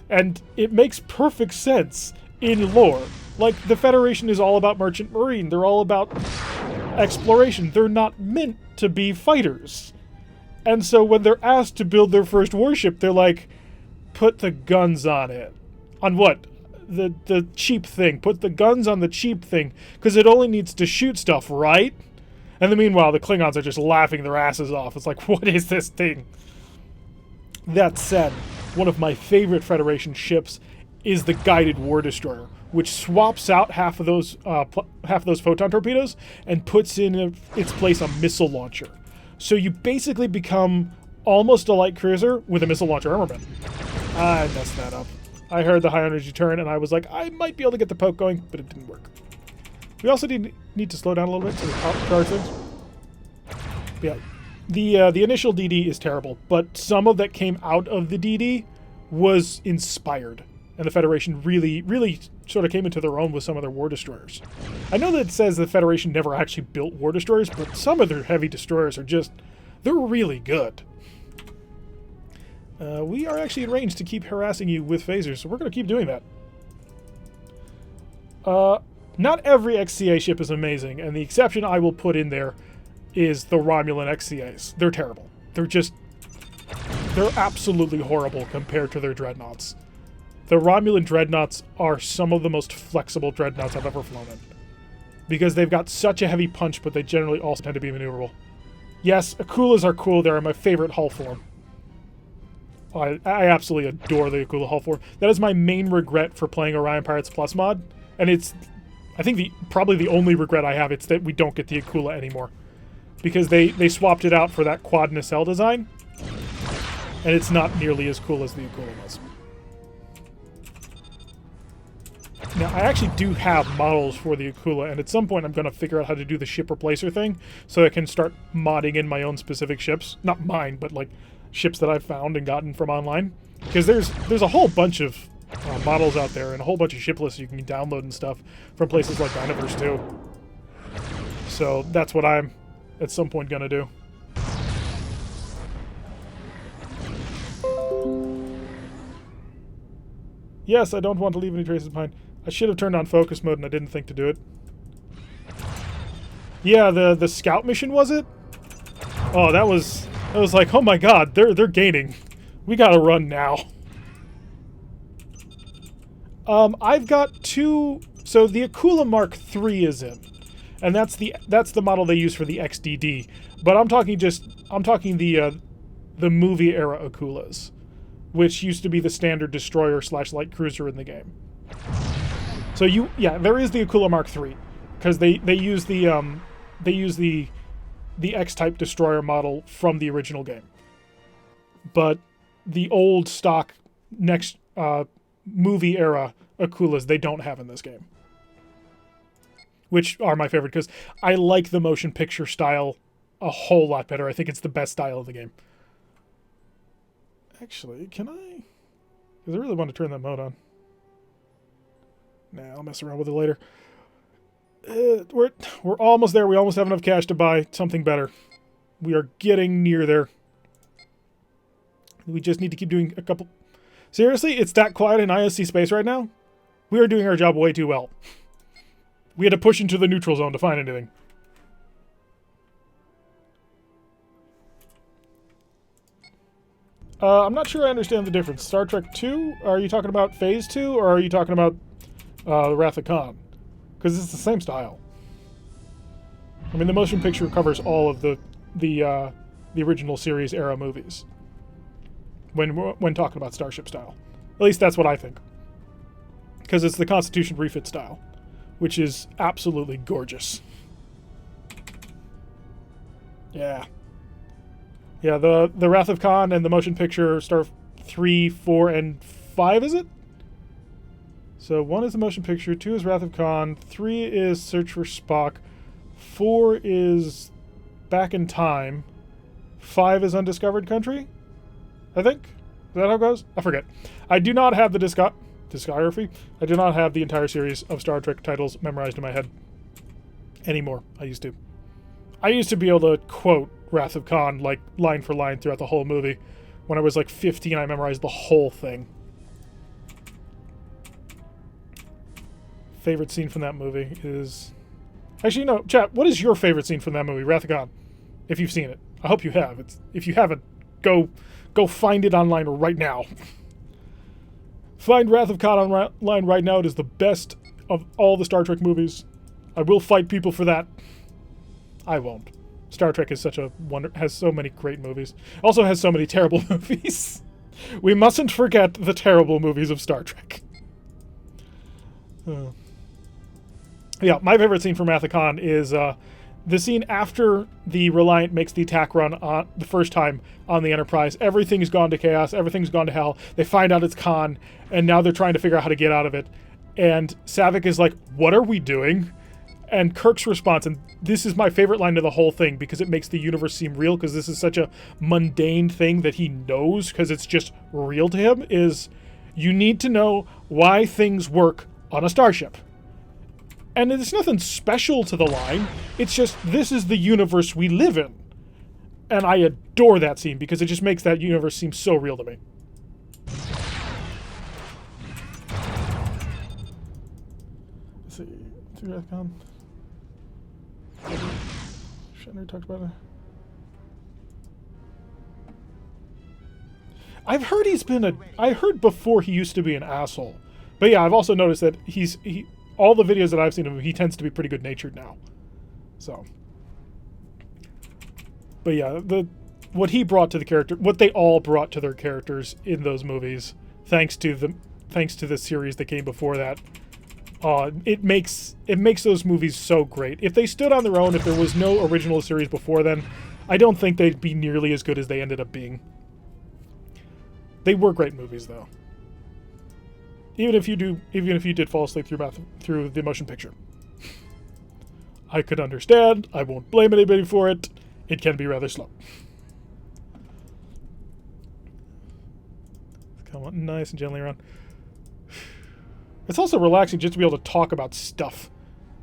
And it makes perfect sense in lore. Like, the Federation is all about merchant marine. They're all about exploration. They're not meant to be fighters. And so when they're asked to build their first warship, they're like, put the guns on it. On what? The cheap thing. Put the guns on the cheap thing, because it only needs to shoot stuff, right? And then meanwhile, the Klingons are just laughing their asses off. It's like, what is this thing? That said, one of my favorite Federation ships is the Guided War Destroyer, which swaps out half of those photon torpedoes and puts in its place a missile launcher. So you basically become almost a light cruiser with a missile launcher armament. I messed that up. I heard the high energy turn, and I was like, I might be able to get the poke going, but it didn't work. We also need to slow down a little bit to charge things. Yeah, the initial DD is terrible, but some of that came out of the DD was inspired, and the Federation really sort of came into their own with some of their war destroyers. I know that it says the Federation never actually built war destroyers, but some of their heavy destroyers are just, they're really good. We are actually in range to keep harassing you with phasers, so we're going to keep doing that. Not every XCA ship is amazing, and the exception I will put in there is the Romulan XCAs. They're terrible. They're absolutely horrible compared to their dreadnoughts. The Romulan dreadnoughts are some of the most flexible dreadnoughts I've ever flown in, because they've got such a heavy punch, but they generally also tend to be maneuverable. Yes, Akulas are cool. They're my favorite hull form. I absolutely adore the Akula hull form. That is my main regret for playing Orion Pirates Plus mod, and it's, I think, probably the only regret I have. It's that we don't get the Akula anymore, because they swapped it out for that quad nacelle design, and it's not nearly as cool as the Akula was. Now, I actually do have models for the Akula, and at some point I'm going to figure out how to do the ship replacer thing, so I can start modding in my own specific ships. Not mine, but like ships that I've found and gotten from online. Because there's a whole bunch of models out there, and a whole bunch of ship lists you can download and stuff from places like Dynaverse too. So that's what I'm, at some point, going to do. Yes, I don't want to leave any traces behind. I should have turned on focus mode, and I didn't think to do it. Yeah, the scout mission, was it? Oh, I was like, oh my god, they're gaining. We gotta run now. I've got two. So the Akula Mark III is in, and that's the model they use for the XDD. But I'm talking the movie era Akulas, which used to be the standard destroyer / light cruiser in the game. So there is the Akula Mark III, because they use the X-type destroyer model from the original game. But the old stock next movie era Akulas they don't have in this game, which are my favorite because I like the motion picture style a whole lot better. I think it's the best style of the game. Actually, can I? Because I really want to turn that mode on. Nah, I'll mess around with it later. We're almost there. We almost have enough cash to buy something better. We are getting near there. We just need to keep doing a couple... Seriously? It's that quiet in ISC space right now? We are doing our job way too well. We had to push into the neutral zone to find anything. I'm not sure I understand the difference. Star Trek 2? Are you talking about Phase 2? Or are you talking about Wrath of Khan? Because it's the same style. I mean, the motion picture covers all of the original series era movies. When talking about Starship style. At least that's what I think. Because it's the Constitution refit style, which is absolutely gorgeous. Yeah. Yeah, the Wrath of Khan and the motion picture Star 3, 4, and 5, is it? So 1 is the motion picture, 2 is Wrath of Khan, 3 is Search for Spock, 4 is Back in Time, 5 is Undiscovered Country, I think? Is that how it goes? I forget. I do not have the discography. I do not have the entire series of Star Trek titles memorized in my head anymore. I used to. I used to be able to quote Wrath of Khan like line for line throughout the whole movie. When I was like 15, I memorized the whole thing. Favorite scene from that movie is... Actually, no, chat, what is your favorite scene from that movie, Wrath of Khan? If you've seen it. I hope you have. If you haven't, go find it online right now. Find Wrath of Khan online right now. It is the best of all the Star Trek movies. I will fight people for that. I won't. Star Trek is such a has so many great movies. Also has so many terrible movies. We mustn't forget the terrible movies of Star Trek. Yeah, my favorite scene from Wrath of Khan is the scene after the Reliant makes the attack run on the first time on the Enterprise. Everything's gone to chaos. Everything's gone to hell. They find out it's Khan, and now they're trying to figure out how to get out of it. And Saavik is like, "What are we doing?" And Kirk's response, and this is my favorite line of the whole thing because it makes the universe seem real, because this is such a mundane thing that he knows because it's just real to him, is you need to know why things work on a starship. And there's nothing special to the line. It's just, this is the universe we live in. And I adore that scene because it just makes that universe seem so real to me. Let's see. Shatner talked about it. I've heard he's been I heard before he used to be an asshole. But yeah, I've also noticed that all the videos that I've seen of him, he tends to be pretty good-natured now. So. But yeah, what he brought to the character, what they all brought to their characters in those movies, thanks to the series that came before that, it makes those movies so great. If they stood on their own, if there was no original series before then, I don't think they'd be nearly as good as they ended up being. They were great movies, though. Even if you did fall asleep through the motion picture. I could understand. I won't blame anybody for it. It can be rather slow. Come on, nice and gently around. It's also relaxing just to be able to talk about stuff.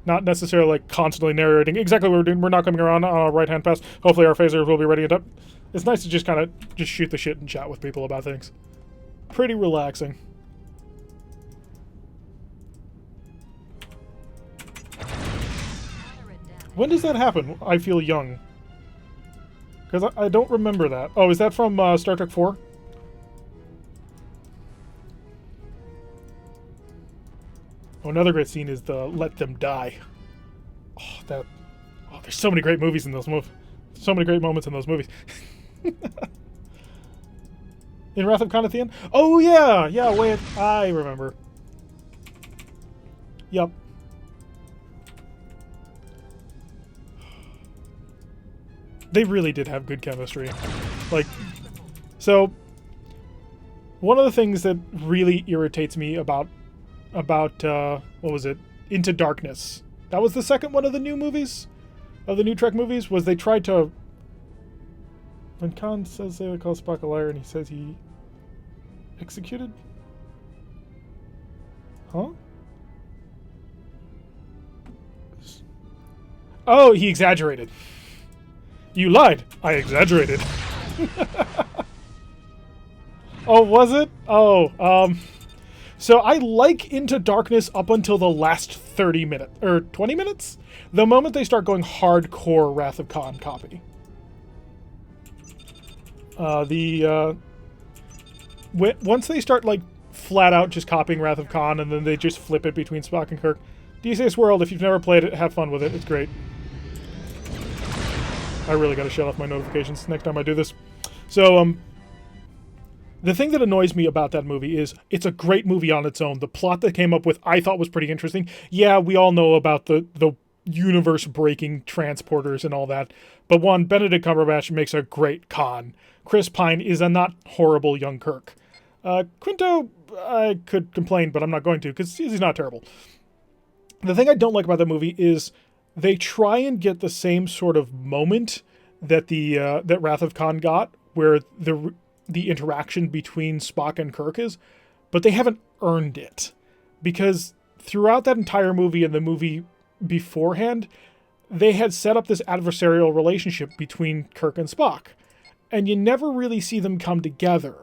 Not necessarily like constantly narrating exactly what we're doing. We're not coming around on our right-hand pass. Hopefully our phasers will be ready it up. It's nice to just kind of just shoot the shit and chat with people about things. Pretty relaxing. When does that happen? I feel young. Because I don't remember that. Oh, is that from Star Trek 4? Oh, another great scene is the Let Them Die. Oh, there's so many great movies in those movies. So many great moments in those movies. In Wrath of Khan at the end? Oh, yeah! Yeah, wait. I remember. Yep. They really did have good chemistry. Like, so, one of the things that really irritates me about what was it? Into Darkness. That was the second one of the new movies? Of the new Trek movies? Was they tried to... When Khan says they would call Spock a liar and he says he executed? Huh? Oh, he exaggerated. You lied. I exaggerated. Oh, was it? Oh, so I like Into Darkness up until the last 30 minutes, or 20 minutes? The moment they start going hardcore Wrath of Khan copy. Once they start, like, flat out just copying Wrath of Khan, and then they just flip it between Spock and Kirk. DCS World, if you've never played it, have fun with it. It's great. I really gotta shut off my notifications next time I do this. So, the thing that annoys me about that movie is it's a great movie on its own. The plot they came up with I thought was pretty interesting. Yeah, we all know about the universe-breaking transporters and all that. But one, Benedict Cumberbatch makes a great Khan. Chris Pine is a not horrible young Kirk. Quinto, I could complain, but I'm not going to, because he's not terrible. The thing I don't like about the movie is they try and get the same sort of moment that that Wrath of Khan got, where the interaction between Spock and Kirk is, but they haven't earned it. Because throughout that entire movie and the movie beforehand, they had set up this adversarial relationship between Kirk and Spock. And you never really see them come together.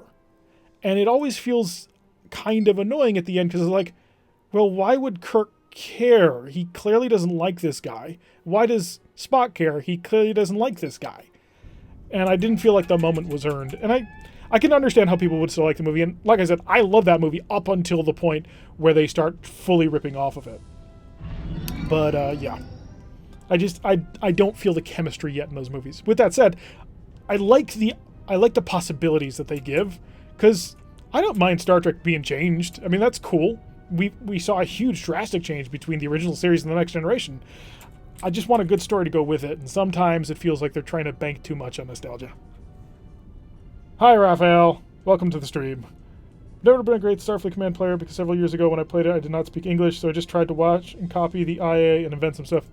And it always feels kind of annoying at the end, because it's like, well, why would Kirk care? He clearly doesn't like this guy. Why does Spock care? He clearly doesn't like this guy. And I didn't feel like the moment was earned. And I can understand how people would still like the movie. And like I said, I love that movie up until the point where they start fully ripping off of it. But, yeah. I don't feel the chemistry yet in those movies. With that said, I like the possibilities that they give, because I don't mind Star Trek being changed. I mean, that's cool. We saw a huge drastic change between the original series and the Next Generation. I just want a good story to go with it, and sometimes it feels like they're trying to bank too much on nostalgia. Hi, Raphael. Welcome to the stream. I've never been a great Starfleet Command player, because several years ago when I played it, I did not speak English, so I just tried to watch and copy the IA and invent some stuff.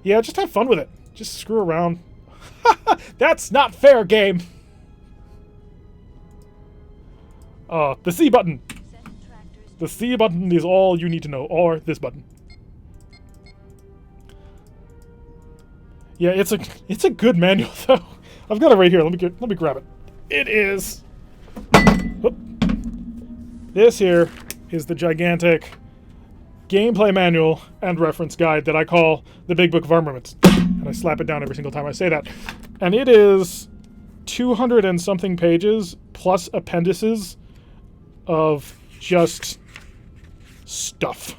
Yeah, just have fun with it. Just screw around. That's not fair, game! The C button. The C button is all you need to know, or this button. Yeah, it's a good manual though. I've got it right here. Let me grab it. It is. Whoop. This here is the gigantic gameplay manual and reference guide that I call the Big Book of Armaments, and I slap it down every single time I say that. And it is 200 and something pages plus appendices of just stuff.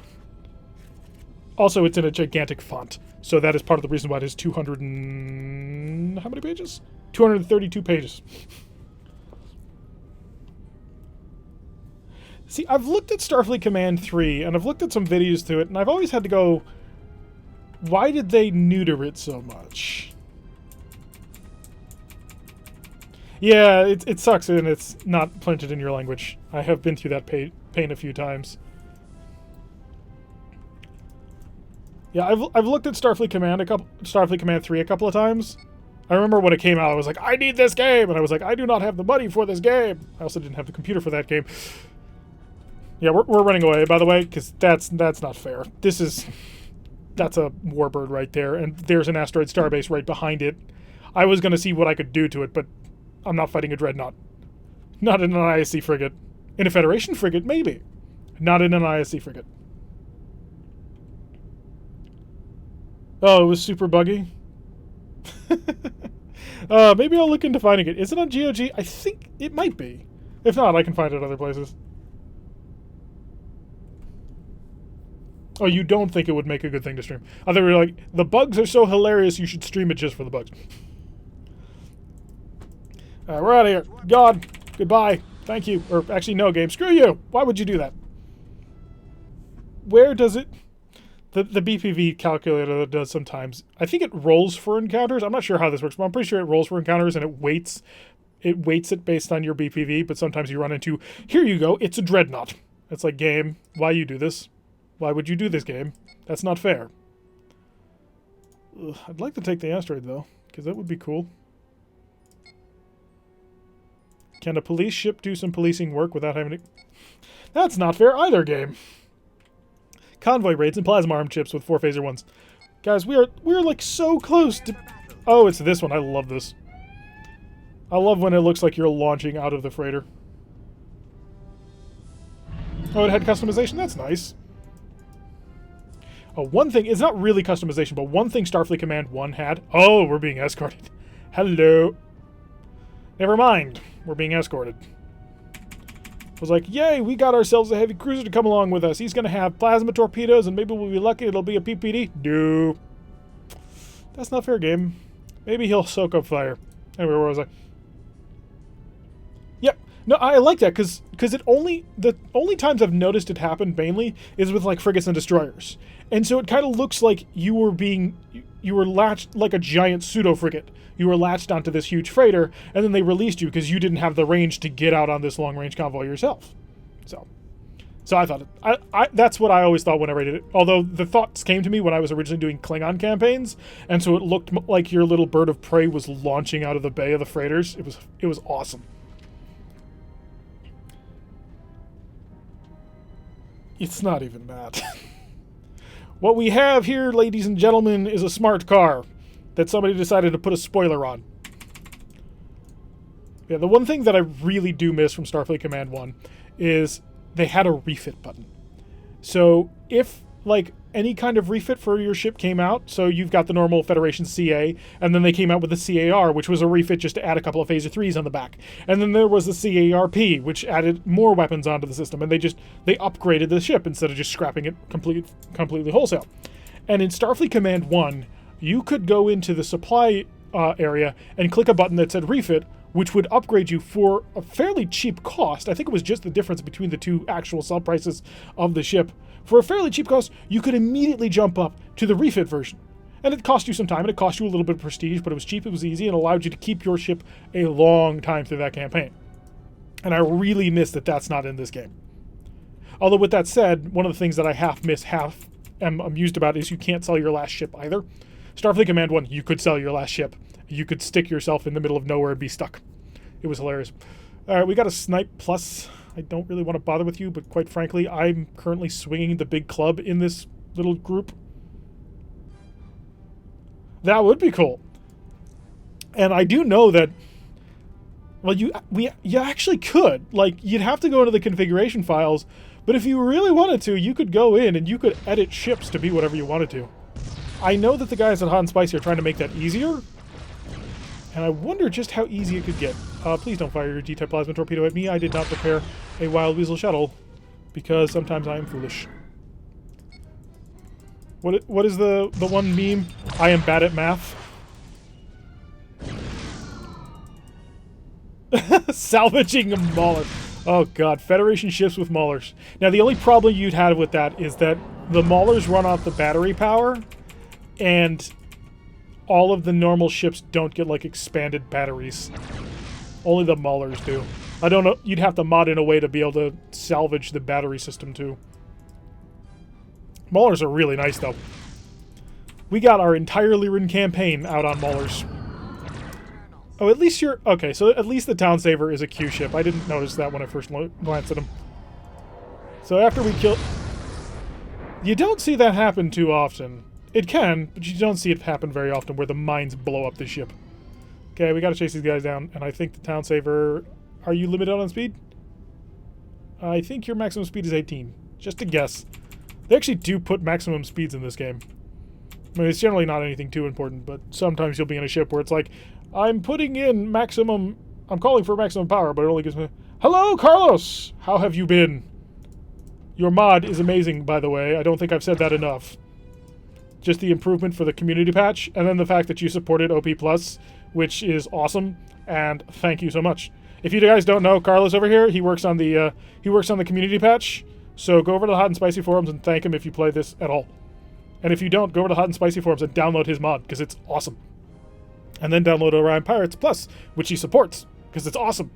Also, it's in a gigantic font, so that is part of the reason why it is 200 and... how many pages? 232 pages. See, I've looked at Starfleet Command 3, and I've looked at some videos to it, and I've always had to go, why did they neuter it so much? Yeah, it sucks, and it's not printed in your language. I have been through that pain a few times. Yeah, I've looked at Starfleet Command 3 a couple of times. I remember when it came out, I was like, I need this game! And I was like, I do not have the money for this game! I also didn't have the computer for that game. Yeah, we're running away, by the way, because that's not fair. That's a warbird right there, and there's an asteroid starbase right behind it. I was going to see what I could do to it, but I'm not fighting a dreadnought. Not in an ISC frigate. In a Federation frigate, maybe. Not in an ISC frigate. Oh, it was super buggy? Maybe I'll look into finding it. Is it on GOG? I think it might be. If not, I can find it other places. Oh, you don't think it would make a good thing to stream? I thought we were like, the bugs are so hilarious you should stream it just for the bugs. We're out of here. God, goodbye. Thank you. Or actually, no, game. Screw you. Why would you do that? Where does it... The BPV calculator that does sometimes. I think it rolls for encounters. I'm not sure how this works, but I'm pretty sure it rolls for encounters and it weights it based on your BPV, but sometimes you run into, here you go, it's a dreadnought. It's like, game, why you do this? Why would you do this, game? That's not fair. Ugh, I'd like to take the asteroid, though, because that would be cool. Can a police ship do some policing work without having to... That's not fair either, game. Convoy raids and plasma arm chips with 4-phaser ones. Guys, we're like so close to... Oh, it's this one. I love this. I love when it looks like you're launching out of the freighter. Oh, it had customization? That's nice. Oh, one thing... It's not really customization, but one thing Starfleet Command 1 had... Oh, we're being escorted. Hello. Never mind. We're being escorted. I was like, yay, we got ourselves a heavy cruiser to come along with us. He's going to have plasma torpedoes, and maybe we'll be lucky it'll be a PPD. No. That's not fair, game. Maybe he'll soak up fire. Anyway, where was I? Yep. No, I like that, because the only times I've noticed it happen mainly is with, like, frigates and destroyers. And so it kind of looks like you were latched like a giant pseudo frigate. You were latched onto this huge freighter, and then they released you because you didn't have the range to get out on this long-range convoy yourself. So I thought, that's what I always thought whenever I did it. Although the thoughts came to me when I was originally doing Klingon campaigns, and so it looked like your little bird of prey was launching out of the bay of the freighters. It was awesome. It's not even that. What we have here, ladies and gentlemen, is a smart car that somebody decided to put a spoiler on. Yeah, the one thing that I really do miss from Starfleet Command 1 is they had a refit button. So if, like, any kind of refit for your ship came out, so you've got the normal Federation CA, and then they came out with the CAR, which was a refit just to add a couple of Phaser 3s on the back. And then there was the CARP, which added more weapons onto the system, and they upgraded the ship instead of just scrapping it completely wholesale. And in Starfleet Command 1, you could go into the supply area and click a button that said refit, which would upgrade you for a fairly cheap cost. I think it was just the difference between the two actual sell prices of the ship. For a fairly cheap cost, you could immediately jump up to the refit version. And it cost you some time, and it cost you a little bit of prestige, but it was cheap, it was easy, and allowed you to keep your ship a long time through that campaign. And I really miss that that's not in this game. Although with that said, one of the things that I half am amused about is you can't sell your last ship either. Starfleet Command 1, you could sell your last ship. You could stick yourself in the middle of nowhere and be stuck. It was hilarious. Alright, we got a Snipe Plus. I don't really want to bother with you, but quite frankly, I'm currently swinging the big club in this little group. That would be cool. And I do know that, well, you actually could. Like, you'd have to go into the configuration files, but if you really wanted to, you could go in and you could edit ships to be whatever you wanted to. I know that the guys at Hot and Spicy are trying to make that easier, and I wonder just how easy it could get. Please don't fire your G-type plasma torpedo at me. I did not prepare a Wild Weasel shuttle, because sometimes I am foolish. What is the one meme? I am bad at math. Salvaging a Mauler. Oh god, Federation ships with Maulers. Now the only problem you'd have with that is that the Maulers run off the battery power, and all of the normal ships don't get, like, expanded batteries. Only the Maulers do. I don't know, you'd have to mod in a way to be able to salvage the battery system, too. Maulers are really nice, though. We got our entirely written campaign out on Maulers. Oh, at least you're... Okay, so at least the Town Saver is a Q ship. I didn't notice that when I first glanced at him. So after we kill... You don't see that happen too often. It can, but you don't see it happen very often where the mines blow up the ship. Okay, we gotta chase these guys down, and I think the Town Saver... Are you limited on speed? I think your maximum speed is 18. Just a guess. They actually do put maximum speeds in this game. I mean, it's generally not anything too important, but sometimes you'll be in a ship where it's like, I'm putting in maximum... I'm calling for maximum power, but it only gives me... Hello, Carlos! How have you been? Your mod is amazing, by the way. I don't think I've said that enough. Just the improvement for the community patch, and then the fact that you supported OP+, which is awesome, and thank you so much. If you guys don't know, Carlos over here, he works on the community patch, so go over to the Hot and Spicy forums and thank him if you play this at all. And if you don't, go over to Hot and Spicy forums and download his mod, because it's awesome. And then download Orion Pirates Plus, which he supports, because it's awesome.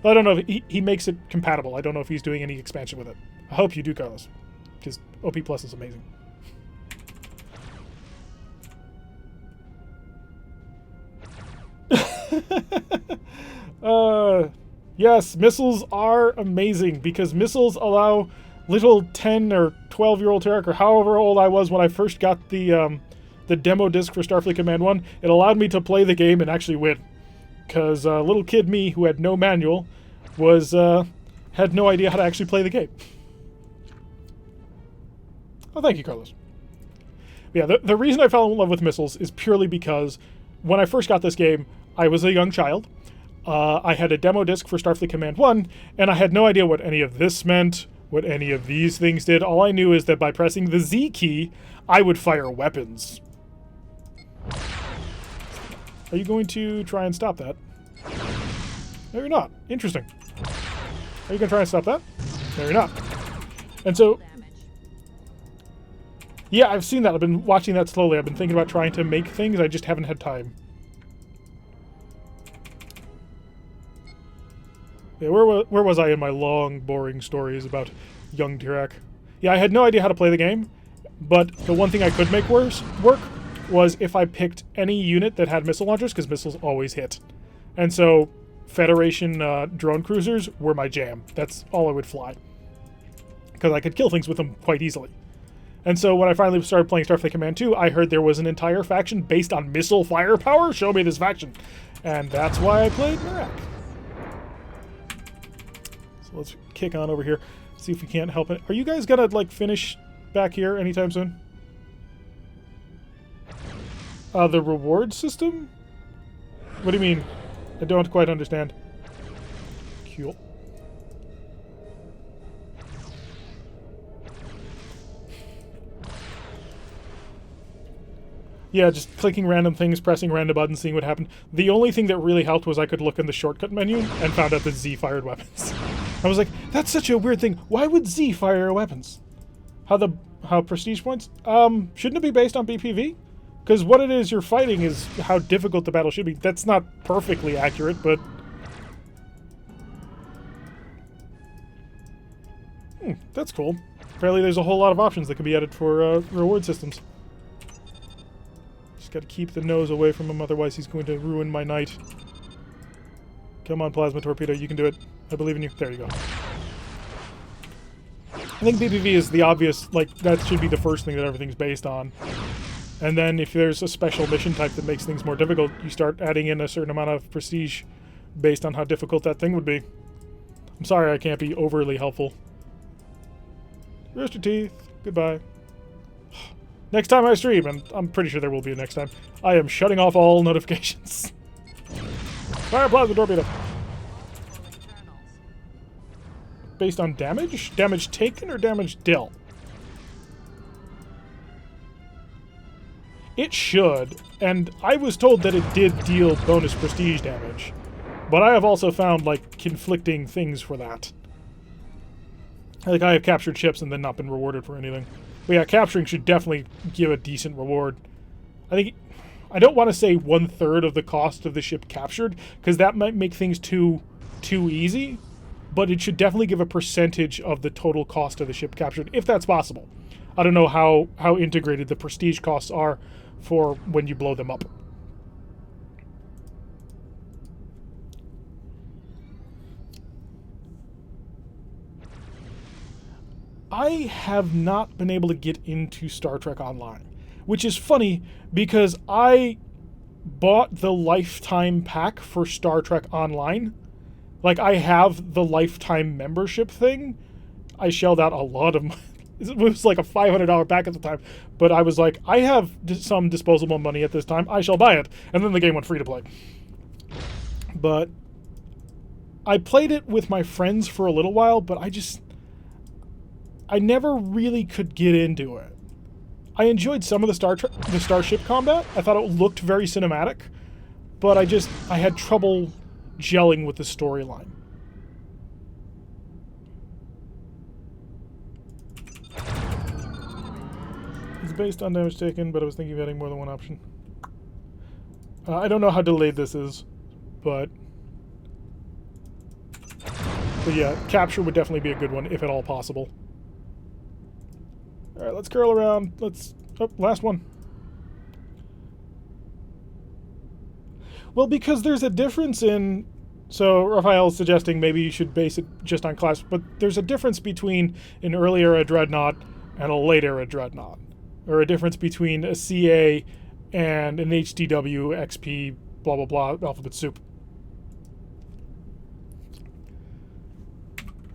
Well, I don't know if he makes it compatible. I don't know if he's doing any expansion with it. I hope you do, Carlos, because OP Plus is amazing. Yes, missiles are amazing, because missiles allow little 10 or 12-year-old Tarek, or however old I was when I first got the demo disc for Starfleet Command 1, it allowed me to play the game and actually win. Because little kid me, who had no manual, had no idea how to actually play the game. Oh, thank you, Carlos. Yeah, the reason I fell in love with missiles is purely because when I first got this game, I was a young child. I had a demo disc for Starfleet Command 1, and I had no idea what any of this meant, what any of these things did. All I knew is that by pressing the Z key, I would fire weapons. Are you going to try and stop that? No, you're not. Interesting. Are you going to try and stop that? No, you're not. And so... Yeah, I've seen that. I've been watching that slowly. I've been thinking about trying to make things. I just haven't had time. Yeah, where was I in my long, boring stories about young Dirac? Yeah, I had no idea how to play the game, but the one thing I could make work was if I picked any unit that had missile launchers, because missiles always hit. And so Federation drone cruisers were my jam. That's all I would fly. Because I could kill things with them quite easily. And so when I finally started playing Starfleet Command 2, I heard there was an entire faction based on missile firepower. Show me this faction. And that's why I played Merak. So let's kick on over here. See if we can't help it. Are you guys gonna, like, finish back here anytime soon? The reward system? What do you mean? I don't quite understand. Cool. Yeah, just clicking random things, pressing random buttons, seeing what happened. The only thing that really helped was I could look in the shortcut menu and found out that Z fired weapons. I was like, that's such a weird thing. Why would Z fire weapons? How prestige points? Shouldn't it be based on BPV? Because what it is you're fighting is how difficult the battle should be. That's not perfectly accurate, but... that's cool. Apparently there's a whole lot of options that can be added for reward systems. Just gotta keep the nose away from him, otherwise he's going to ruin my night. Come on, Plasma Torpedo, you can do it. I believe in you. There you go. I think BPV is the obvious, like, that should be the first thing that everything's based on. And then if there's a special mission type that makes things more difficult, you start adding in a certain amount of prestige based on how difficult that thing would be. I'm sorry I can't be overly helpful. Rooster Teeth, goodbye. Next time I stream, and I'm pretty sure there will be a next time, I am shutting off all notifications. Fire Plasma Torpedo! Based on damage? Damage taken or damage dealt? It should, and I was told that it did deal bonus prestige damage. But I have also found, like, conflicting things for that. Like, I have captured ships and then not been rewarded for anything. But yeah, capturing should definitely give a decent reward. I don't want to say 1/3 of the cost of the ship captured, because that might make things too easy. But it should definitely give a percentage of the total cost of the ship captured, if that's possible. I don't know how integrated the prestige costs are for when you blow them up. I have not been able to get into Star Trek Online, which is funny because I bought the lifetime pack for Star Trek Online. Like, I have the lifetime membership thing. I shelled out a lot of money. It was like a $500 pack at the time. But I was like, I have some disposable money at this time. I shall buy it. And then the game went free to play. But I played it with my friends for a little while, but I never really could get into it. I enjoyed some of the starship combat. I thought it looked very cinematic. But I had trouble gelling with the storyline. It's based on damage taken, but I was thinking of adding more than one option. I don't know how delayed this is, but yeah, capture would definitely be a good one, if at all possible. Alright, let's curl around. Oh, last one. Well, because there's a difference in... So, Raphael's suggesting maybe you should base it just on class, but there's a difference between an early era dreadnought and a late era dreadnought. Or a difference between a CA and an HDW, XP, blah blah blah, alphabet soup.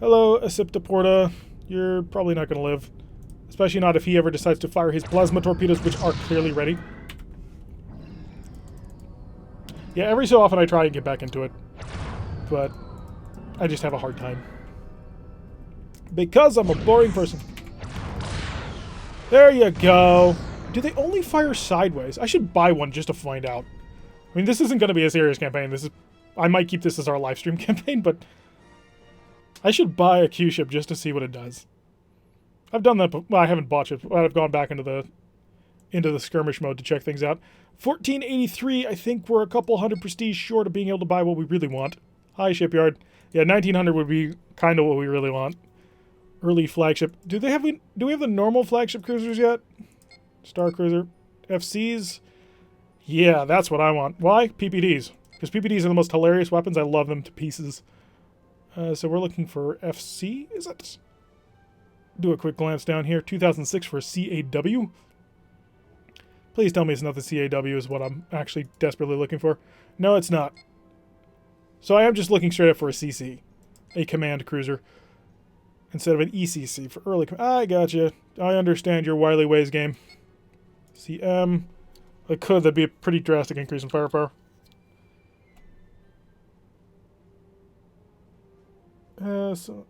Hello, Acipta. You're probably not going to live. Especially not if he ever decides to fire his plasma torpedoes, which are clearly ready. Yeah, every so often I try and get back into it. But I just have a hard time. Because I'm a boring person. There you go. Do they only fire sideways? I should buy one just to find out. I mean, this isn't going to be a serious campaign. I might keep this as our live stream campaign, but I should buy a Q-ship just to see what it does. I've done that. Well, I haven't botched it, but I've gone back into the skirmish mode to check things out. 1483. I think we're a couple hundred prestige short of being able to buy what we really want. Hi, shipyard. Yeah, 1900 would be kind of what we really want. Early flagship. Do we have the normal flagship cruisers yet? Star Cruiser. FCs? Yeah, that's what I want. Why? PPDs. Because PPDs are the most hilarious weapons. I love them to pieces. So we're looking for FC, is it? Do a quick glance down here. 2006 for CAW. Please tell me it's not the CAW is what I'm actually desperately looking for. No, it's not. So I am just looking straight up for a CC. A command cruiser. Instead of an ECC for early... I gotcha. I understand your wily ways, game. CM. That'd be a pretty drastic increase in firepower. So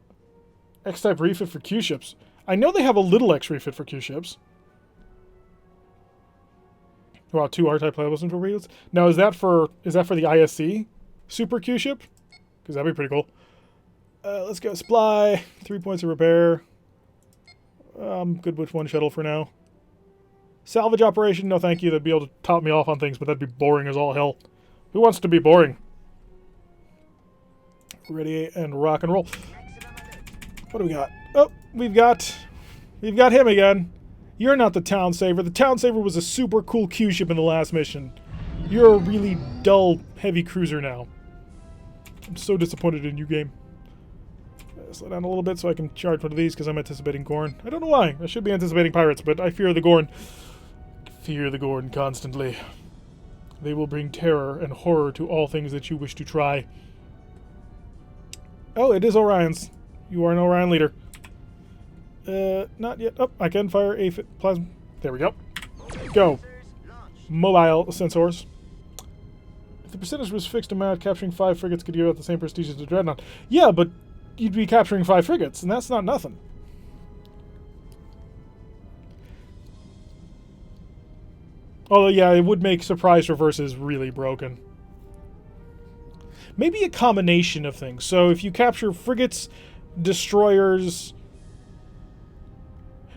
X-type refit for Q ships. I know they have a little X refit for Q ships. Wow, 2 R-type levels and torpedoes. Now, is that for the ISC super Q ship? Because that'd be pretty cool. Let's go supply. 3 points of repair. I'm good with 1 shuttle for now. Salvage operation, no thank you. That'd be able to top me off on things, but that'd be boring as all hell. Who wants to be boring? Ready and rock and roll. What do we got? Oh, we've got him again. You're not the Town Saver. The Town Saver was a super cool Q ship in the last mission. You're a really dull, heavy cruiser now. I'm so disappointed in you, game. Slow down a little bit so I can charge one of these because I'm anticipating Gorn. I don't know why. I should be anticipating pirates, but I fear the Gorn. Fear the Gorn constantly. They will bring terror and horror to all things that you wish to try. Oh, it is Orion's. You are an Orion leader. Not yet. Oh, I can fire a plasma. There we go. Go. Mobile sensors. If the percentage was fixed amount, capturing 5 frigates could give out the same prestige as the Dreadnought. Yeah, but you'd be capturing 5 frigates, and that's not nothing. Although, yeah, it would make surprise reverses really broken. Maybe a combination of things. So if you capture frigates, destroyers...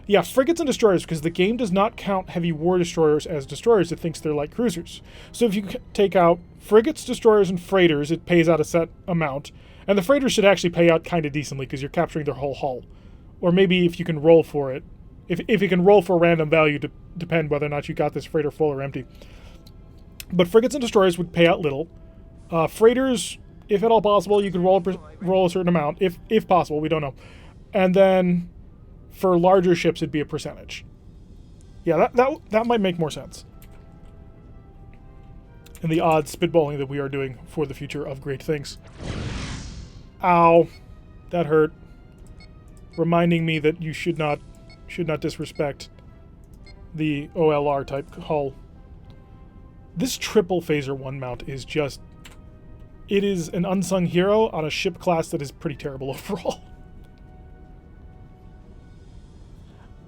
Yeah, frigates and destroyers, because the game does not count heavy war destroyers as destroyers. It thinks they're like cruisers. So if you take out frigates, destroyers, and freighters, it pays out a set amount. And the freighters should actually pay out kind of decently, because you're capturing their whole hull. Or maybe if you can roll for it. If you can roll for a random value to depend whether or not you got this freighter full or empty. But frigates and destroyers would pay out little. Freighters, if at all possible, you could roll a certain amount. If possible, we don't know. And then for larger ships, it'd be a percentage. Yeah, that might make more sense. And the odd spitballing that we are doing for the future of great things. Ow. That hurt. Reminding me that you should not disrespect the OLR type hull. This triple phaser 1 mount is just... It is an unsung hero on a ship class that is pretty terrible overall.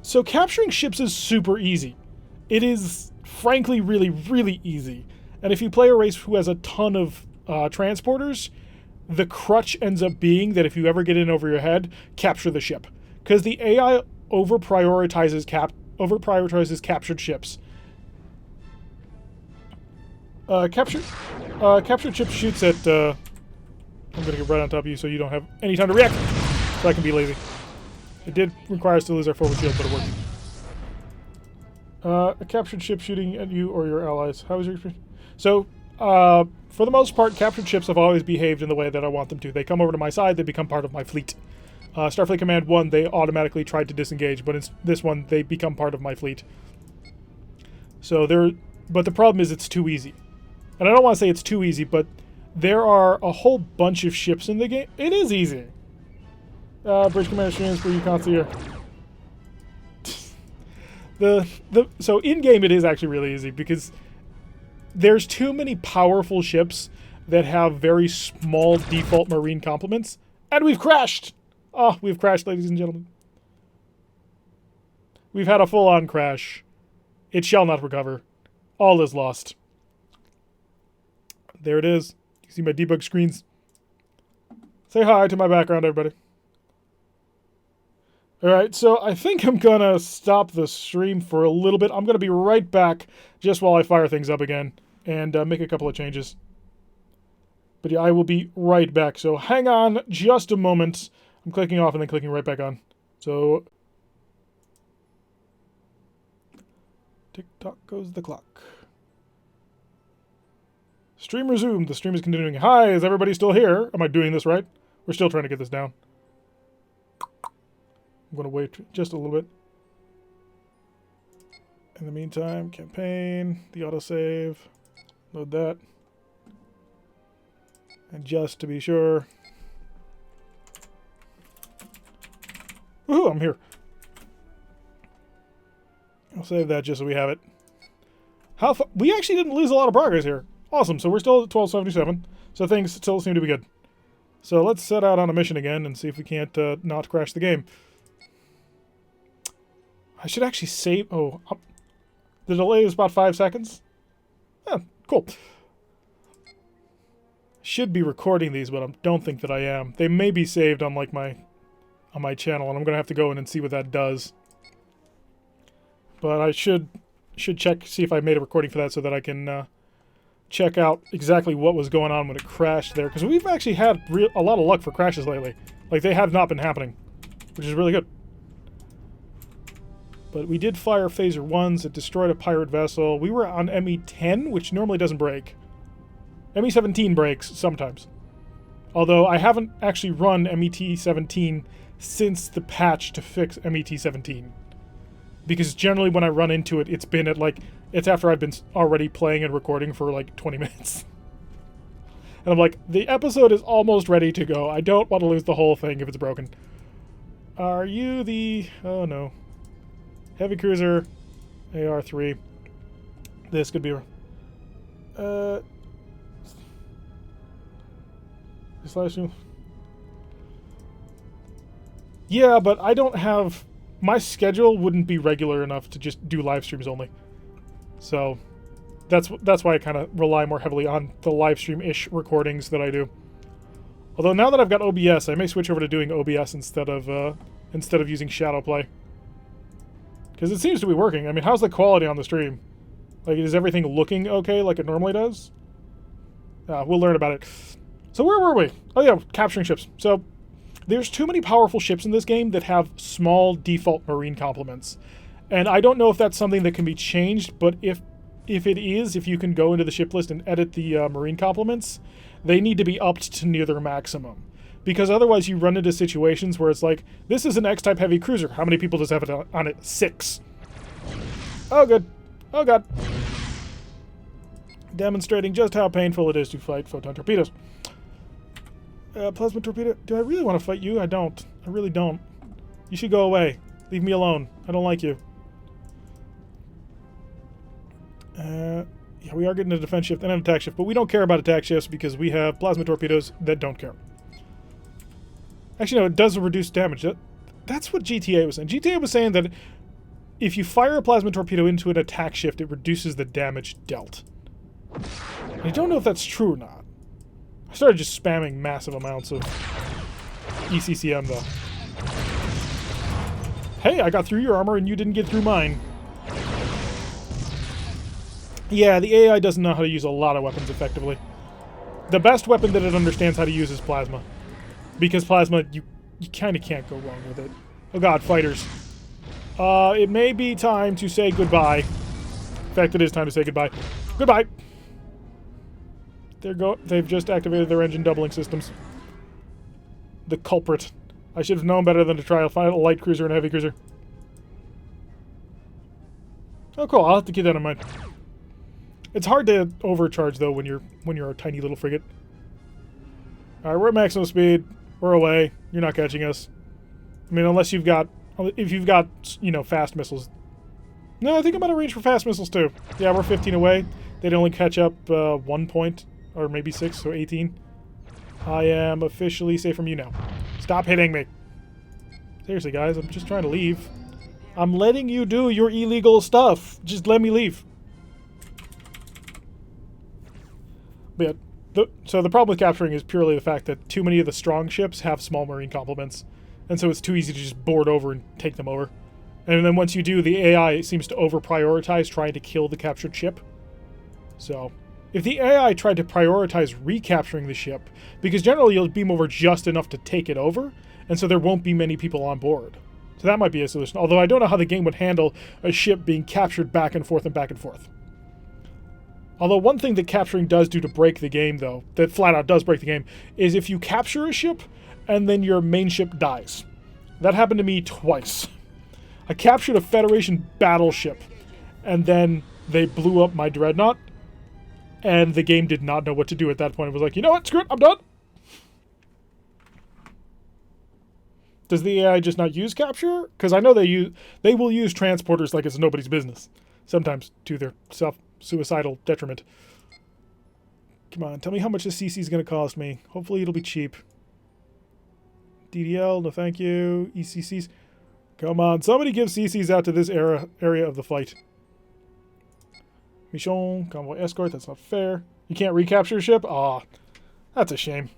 So capturing ships is super easy. It is, frankly, really, really easy. And if you play a race who has a ton of transporters, the crutch ends up being that if you ever get in over your head, capture the ship. Because the AI over-prioritizes captured ships. Captured ship shoots at... I'm going to get right on top of you so you don't have any time to react. So I can be lazy. It did require us to lose our forward shield, but it worked. A captured ship shooting at you or your allies. How was your experience? So, for the most part, captured ships have always behaved in the way that I want them to. They come over to my side, they become part of my fleet. Starfleet Command 1, they automatically tried to disengage, but in this one, they become part of my fleet. So but the problem is it's too easy. And I don't want to say it's too easy, but there are a whole bunch of ships in the game. It is easy. Bridge Commander streams for you concierge. So in-game it is actually really easy because there's too many powerful ships that have very small default marine complements. And we've crashed! Oh, we've crashed, ladies and gentlemen. We've had a full-on crash. It shall not recover. All is lost. There it is. You see my debug screens. Say hi to my background, everybody. Alright, so I think I'm gonna stop the stream for a little bit. I'm gonna be right back just while I fire things up again and make a couple of changes. But yeah, I will be right back. So hang on just a moment. I'm clicking off and then clicking right back on. So, tick-tock goes the clock. Stream resumed. The stream is continuing. Hi, is everybody still here? Am I doing this right? We're still trying to get this down. I'm going to wait just a little bit. In the meantime, campaign, the autosave, load that. And just to be sure. Woohoo, I'm here. I'll save that just so we have it. We actually didn't lose a lot of progress here. Awesome, so we're still at 1277. So things still seem to be good. So let's set out on a mission again and see if we can't not crash the game. I should actually save... Oh, the delay is about 5 seconds. Yeah, cool. Should be recording these, but I don't think that I am. They may be saved on like my channel, and I'm gonna have to go in and see what that does. But I should check, see if I made a recording for that so that I can check out exactly what was going on when it crashed there. Because we've actually had a lot of luck for crashes lately. Like, they have not been happening, which is really good. But we did fire phaser 1s. It destroyed a pirate vessel. We were on ME-10, which normally doesn't break. ME-17 breaks sometimes. Although I haven't actually run MET-17 since the patch to fix MET-17. Because generally when I run into it, it's been at like... It's after I've been already playing and recording for like 20 minutes. And I'm like, the episode is almost ready to go. I don't want to lose the whole thing if it's broken. Are you the... Oh no. Heavy cruiser, AR-3. This could be... Yeah, but I don't have... My schedule wouldn't be regular enough to just do live streams only. So, that's why I kind of rely more heavily on the live stream-ish recordings that I do. Although now that I've got OBS, I may switch over to doing OBS instead of using Shadowplay. Because it seems to be working. I mean, how's the quality on the stream? Like, is everything looking okay like it normally does? We'll learn about it. So where were we? Oh yeah, capturing ships. So, there's too many powerful ships in this game that have small default marine complements. And I don't know if that's something that can be changed, but if it is, if you can go into the ship list and edit the marine complements, they need to be upped to near their maximum. Because otherwise you run into situations where it's like, this is an X-type heavy cruiser. How many people does it have on it? 6. Oh, good. Oh, God. Demonstrating just how painful it is to fight photon torpedoes. Plasma torpedo. Do I really want to fight you? I don't. I really don't. You should go away. Leave me alone. I don't like you. Yeah, we are getting a defense shift and an attack shift, but we don't care about attack shifts because we have plasma torpedoes that don't care. Actually, no, it does reduce damage. That's what GTA was saying. GTA was saying that if you fire a plasma torpedo into an attack shift, it reduces the damage dealt. I don't know if that's true or not. I started just spamming massive amounts of ECCM, though. Hey, I got through your armor and you didn't get through mine. Yeah, the AI doesn't know how to use a lot of weapons effectively. The best weapon that it understands how to use is plasma. Because plasma, you kind of can't go wrong with it. Oh god, fighters. It may be time to say goodbye. In fact, it is time to say goodbye. Goodbye! They've just activated their engine doubling systems. The culprit. I should have known better than to try to find a light cruiser and a heavy cruiser. Oh cool, I'll have to keep that in mind. It's hard to overcharge though when you're a tiny little frigate. Alright, we're at maximum speed. We're away. You're not catching us. I mean, unless you've got... If you've got, you know, fast missiles. No, I think I'm out of range for fast missiles, too. Yeah, we're 15 away. They'd only catch up 1 point. Or maybe 6, so 18. I am officially safe from you now. Stop hitting me. Seriously, guys, I'm just trying to leave. I'm letting you do your illegal stuff. Just let me leave. But yeah, so the problem with capturing is purely the fact that too many of the strong ships have small marine complements. And so it's too easy to just board over and take them over. And then once you do, the AI seems to over-prioritize trying to kill the captured ship. So, if the AI tried to prioritize recapturing the ship, because generally you'll beam over just enough to take it over, and so there won't be many people on board. So that might be a solution. Although I don't know how the game would handle a ship being captured back and forth and back and forth. Although one thing that capturing does do to break the game, though, that flat out does break the game, is if you capture a ship and then your main ship dies. That happened to me twice. I captured a Federation battleship, and then they blew up my dreadnought, and the game did not know what to do at that point. It was like, you know what, screw it, I'm done. Does the AI just not use capture? Because I know they will use transporters like it's nobody's business. Sometimes to their self-suicidal detriment. Come on, tell me how much this CC is going to cost me. Hopefully it'll be cheap. DDL, no thank you. ECCs. Come on, somebody give CCs out to this area of the fight. Mission, convoy escort, that's not fair. You can't recapture a ship? Aw, that's a shame.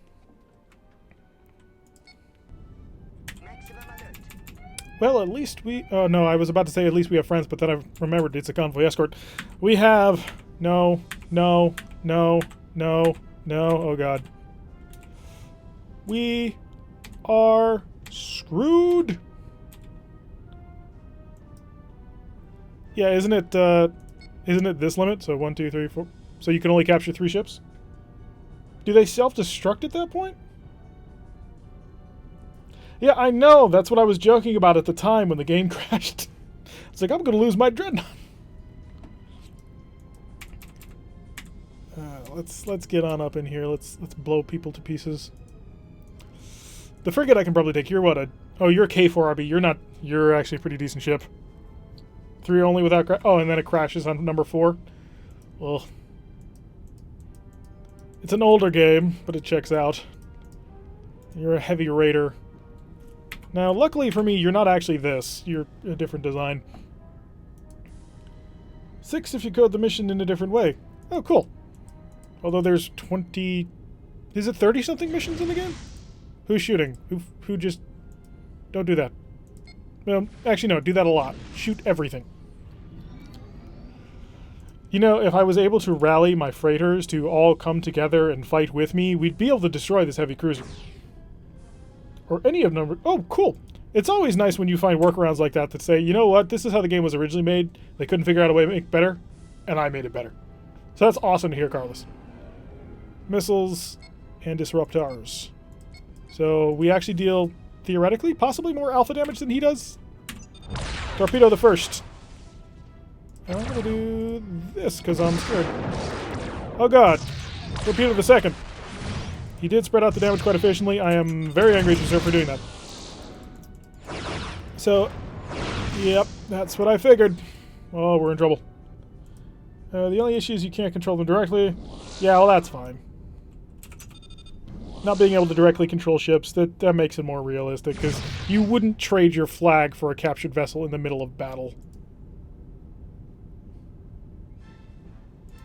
Well, at least we... Oh, no, I was about to say at least we have friends, but then I remembered it's a convoy escort. We have... No, no, no, no, no. Oh, God. We are screwed. Yeah, isn't it this limit? So 1, 2, 3, 4. So you can only capture 3 ships? Do they self-destruct at that point? Yeah, I know. That's what I was joking about at the time when the game crashed. It's like, I'm going to lose my dreadnought. Let's get on up in here. Let's blow people to pieces. The frigate I can probably take. You're what? Oh, you're a K4RB. You're not. You're actually a pretty decent ship. 3 only without... Oh, and then it crashes on number 4. Well, it's an older game, but it checks out. You're a heavy raider. Now, luckily for me, you're not actually this. You're a different design. 6 if you code the mission in a different way. Oh, cool. Although there's 20... Is it 30-something missions in the game? Who's shooting? Who just... Don't do that. Well, actually, no. Do that a lot. Shoot everything. You know, if I was able to rally my freighters to all come together and fight with me, we'd be able to destroy this heavy cruiser. Or any of number... Oh, cool. It's always nice when you find workarounds like that say, you know what, this is how the game was originally made. They couldn't figure out a way to make it better, and I made it better. So that's awesome to hear, Carlos. Missiles and disruptors. So we actually deal, theoretically, possibly more alpha damage than he does. Torpedo the first. And I'm going to do this because I'm scared. Oh, God. Torpedo the second. He did spread out the damage quite efficiently. I am very angry at you, sir, for doing that. So, yep, that's what I figured. Oh, we're in trouble. The only issue is you can't control them directly. Yeah, well, that's fine. Not being able to directly control ships, that makes it more realistic, because you wouldn't trade your flag for a captured vessel in the middle of battle.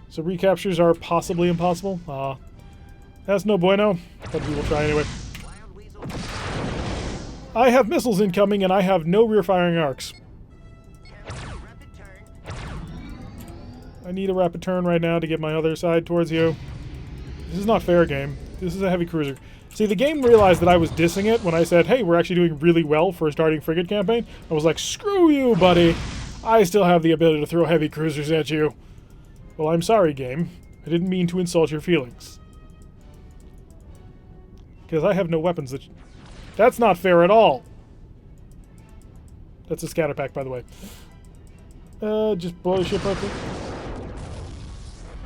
So recaptures are possibly impossible. That's no bueno, but we will try anyway. I have missiles incoming, and I have no rear-firing arcs. I need a rapid turn right now to get my other side towards you. This is not fair, game. This is a heavy cruiser. See, the game realized that I was dissing it when I said, hey, we're actually doing really well for a starting frigate campaign. I was like, screw you, buddy. I still have the ability to throw heavy cruisers at you. Well, I'm sorry, game. I didn't mean to insult your feelings. Because I have no weapons that... That's not fair at all. That's a scatter pack, by the way. Just blow the ship up there.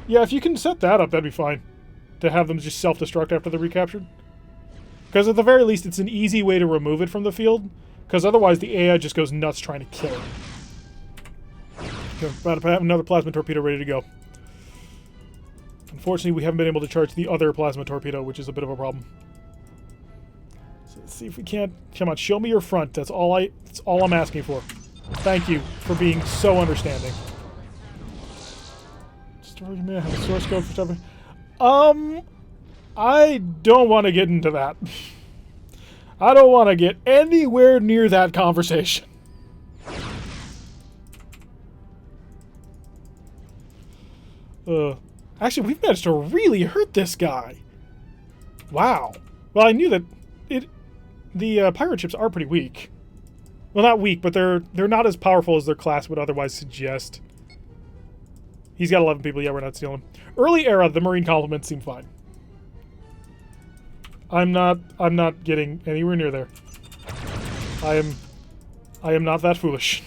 Yeah, if you can set that up, that'd be fine. To have them just self-destruct after they're recaptured. Because at the very least, it's an easy way to remove it from the field. Because otherwise, the AI just goes nuts trying to kill it. Okay, about to have another plasma torpedo ready to go. Unfortunately, we haven't been able to charge the other plasma torpedo, which is a bit of a problem. So let's see if we can't... Come on, show me your front. That's all I'm asking for. Thank you for being so understanding. Storage, may I have a source code for stuff? I don't want to get into that. I don't want to get anywhere near that conversation. Actually, we've managed to really hurt this guy. Wow. Well, I knew that the pirate ships are pretty weak. Well, not weak, but they're not as powerful as their class would otherwise suggest. He's got 11 people. Yeah, we're not stealing him. Early era, the Marine complements seem fine. I'm not getting anywhere near there. I am not that foolish.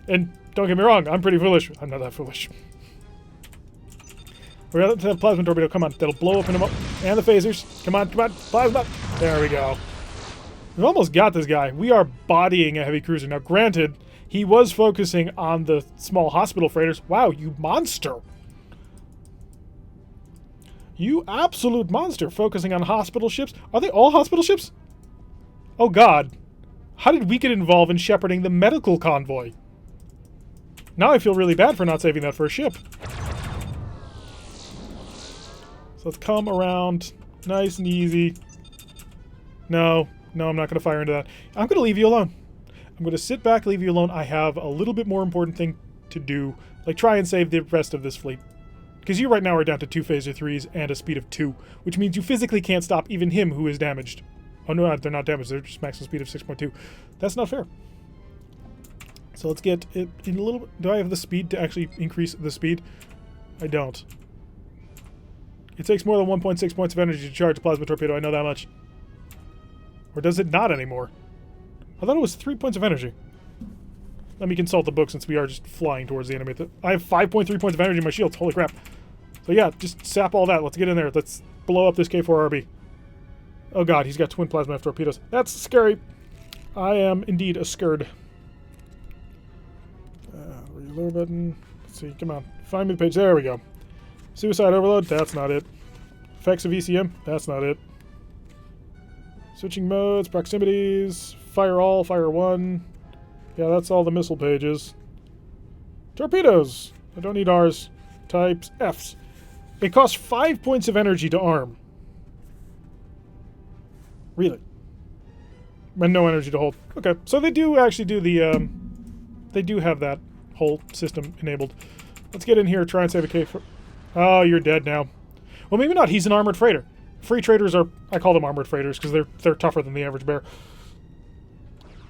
And don't get me wrong, I'm pretty foolish. I'm not that foolish. We're going to have plasma torpedo. Come on, that'll blow up in a moment. And the phasers. Come on, plasma. There we go. We've almost got this guy. We are bodying a heavy cruiser. Now, granted, he was focusing on the small hospital freighters. Wow, you monster. You absolute monster, focusing on hospital ships. Are they all hospital ships? Oh, God. How did we get involved in shepherding the medical convoy? Now I feel really bad for not saving that first ship. So let's come around nice and easy. No, I'm not going to fire into that. I'm going to leave you alone. I'm going to sit back, leave you alone. I have a little bit more important thing to do, like try and save the rest of this fleet. Because you right now are down to 2 phaser 3s and a speed of 2, which means you physically can't stop even him who is damaged. Oh no, they're not damaged, they're just maximum speed of 6.2. That's not fair. So let's get it in a little bit. Do I have the speed to actually increase the speed? I don't. It takes more than 1.6 points of energy to charge a plasma torpedo, I know that much. Or does it not anymore? I thought it was 3 points of energy. Let me consult the book since we are just flying towards the enemy. I have 5.3 points of energy in my shields. Holy crap. So yeah, just sap all that. Let's get in there. Let's blow up this K4RB. Oh god, he's got twin plasma torpedoes. That's scary. I am indeed a scared. Reload button. Let's see. Come on. Find me the page. There we go. Suicide overload. That's not it. Effects of ECM. That's not it. Switching modes, proximities, fire all, fire one. Yeah, that's all the missile pages. Torpedoes. I don't need R's. Types F's. It costs 5 points of energy to arm. Really? And no energy to hold. Okay, so they do actually do the, they do have that whole system enabled. Let's get in here, try and save a K for... Oh, you're dead now. Well, maybe not. He's an armored freighter. Free traders are... I call them armored freighters because they're tougher than the average bear.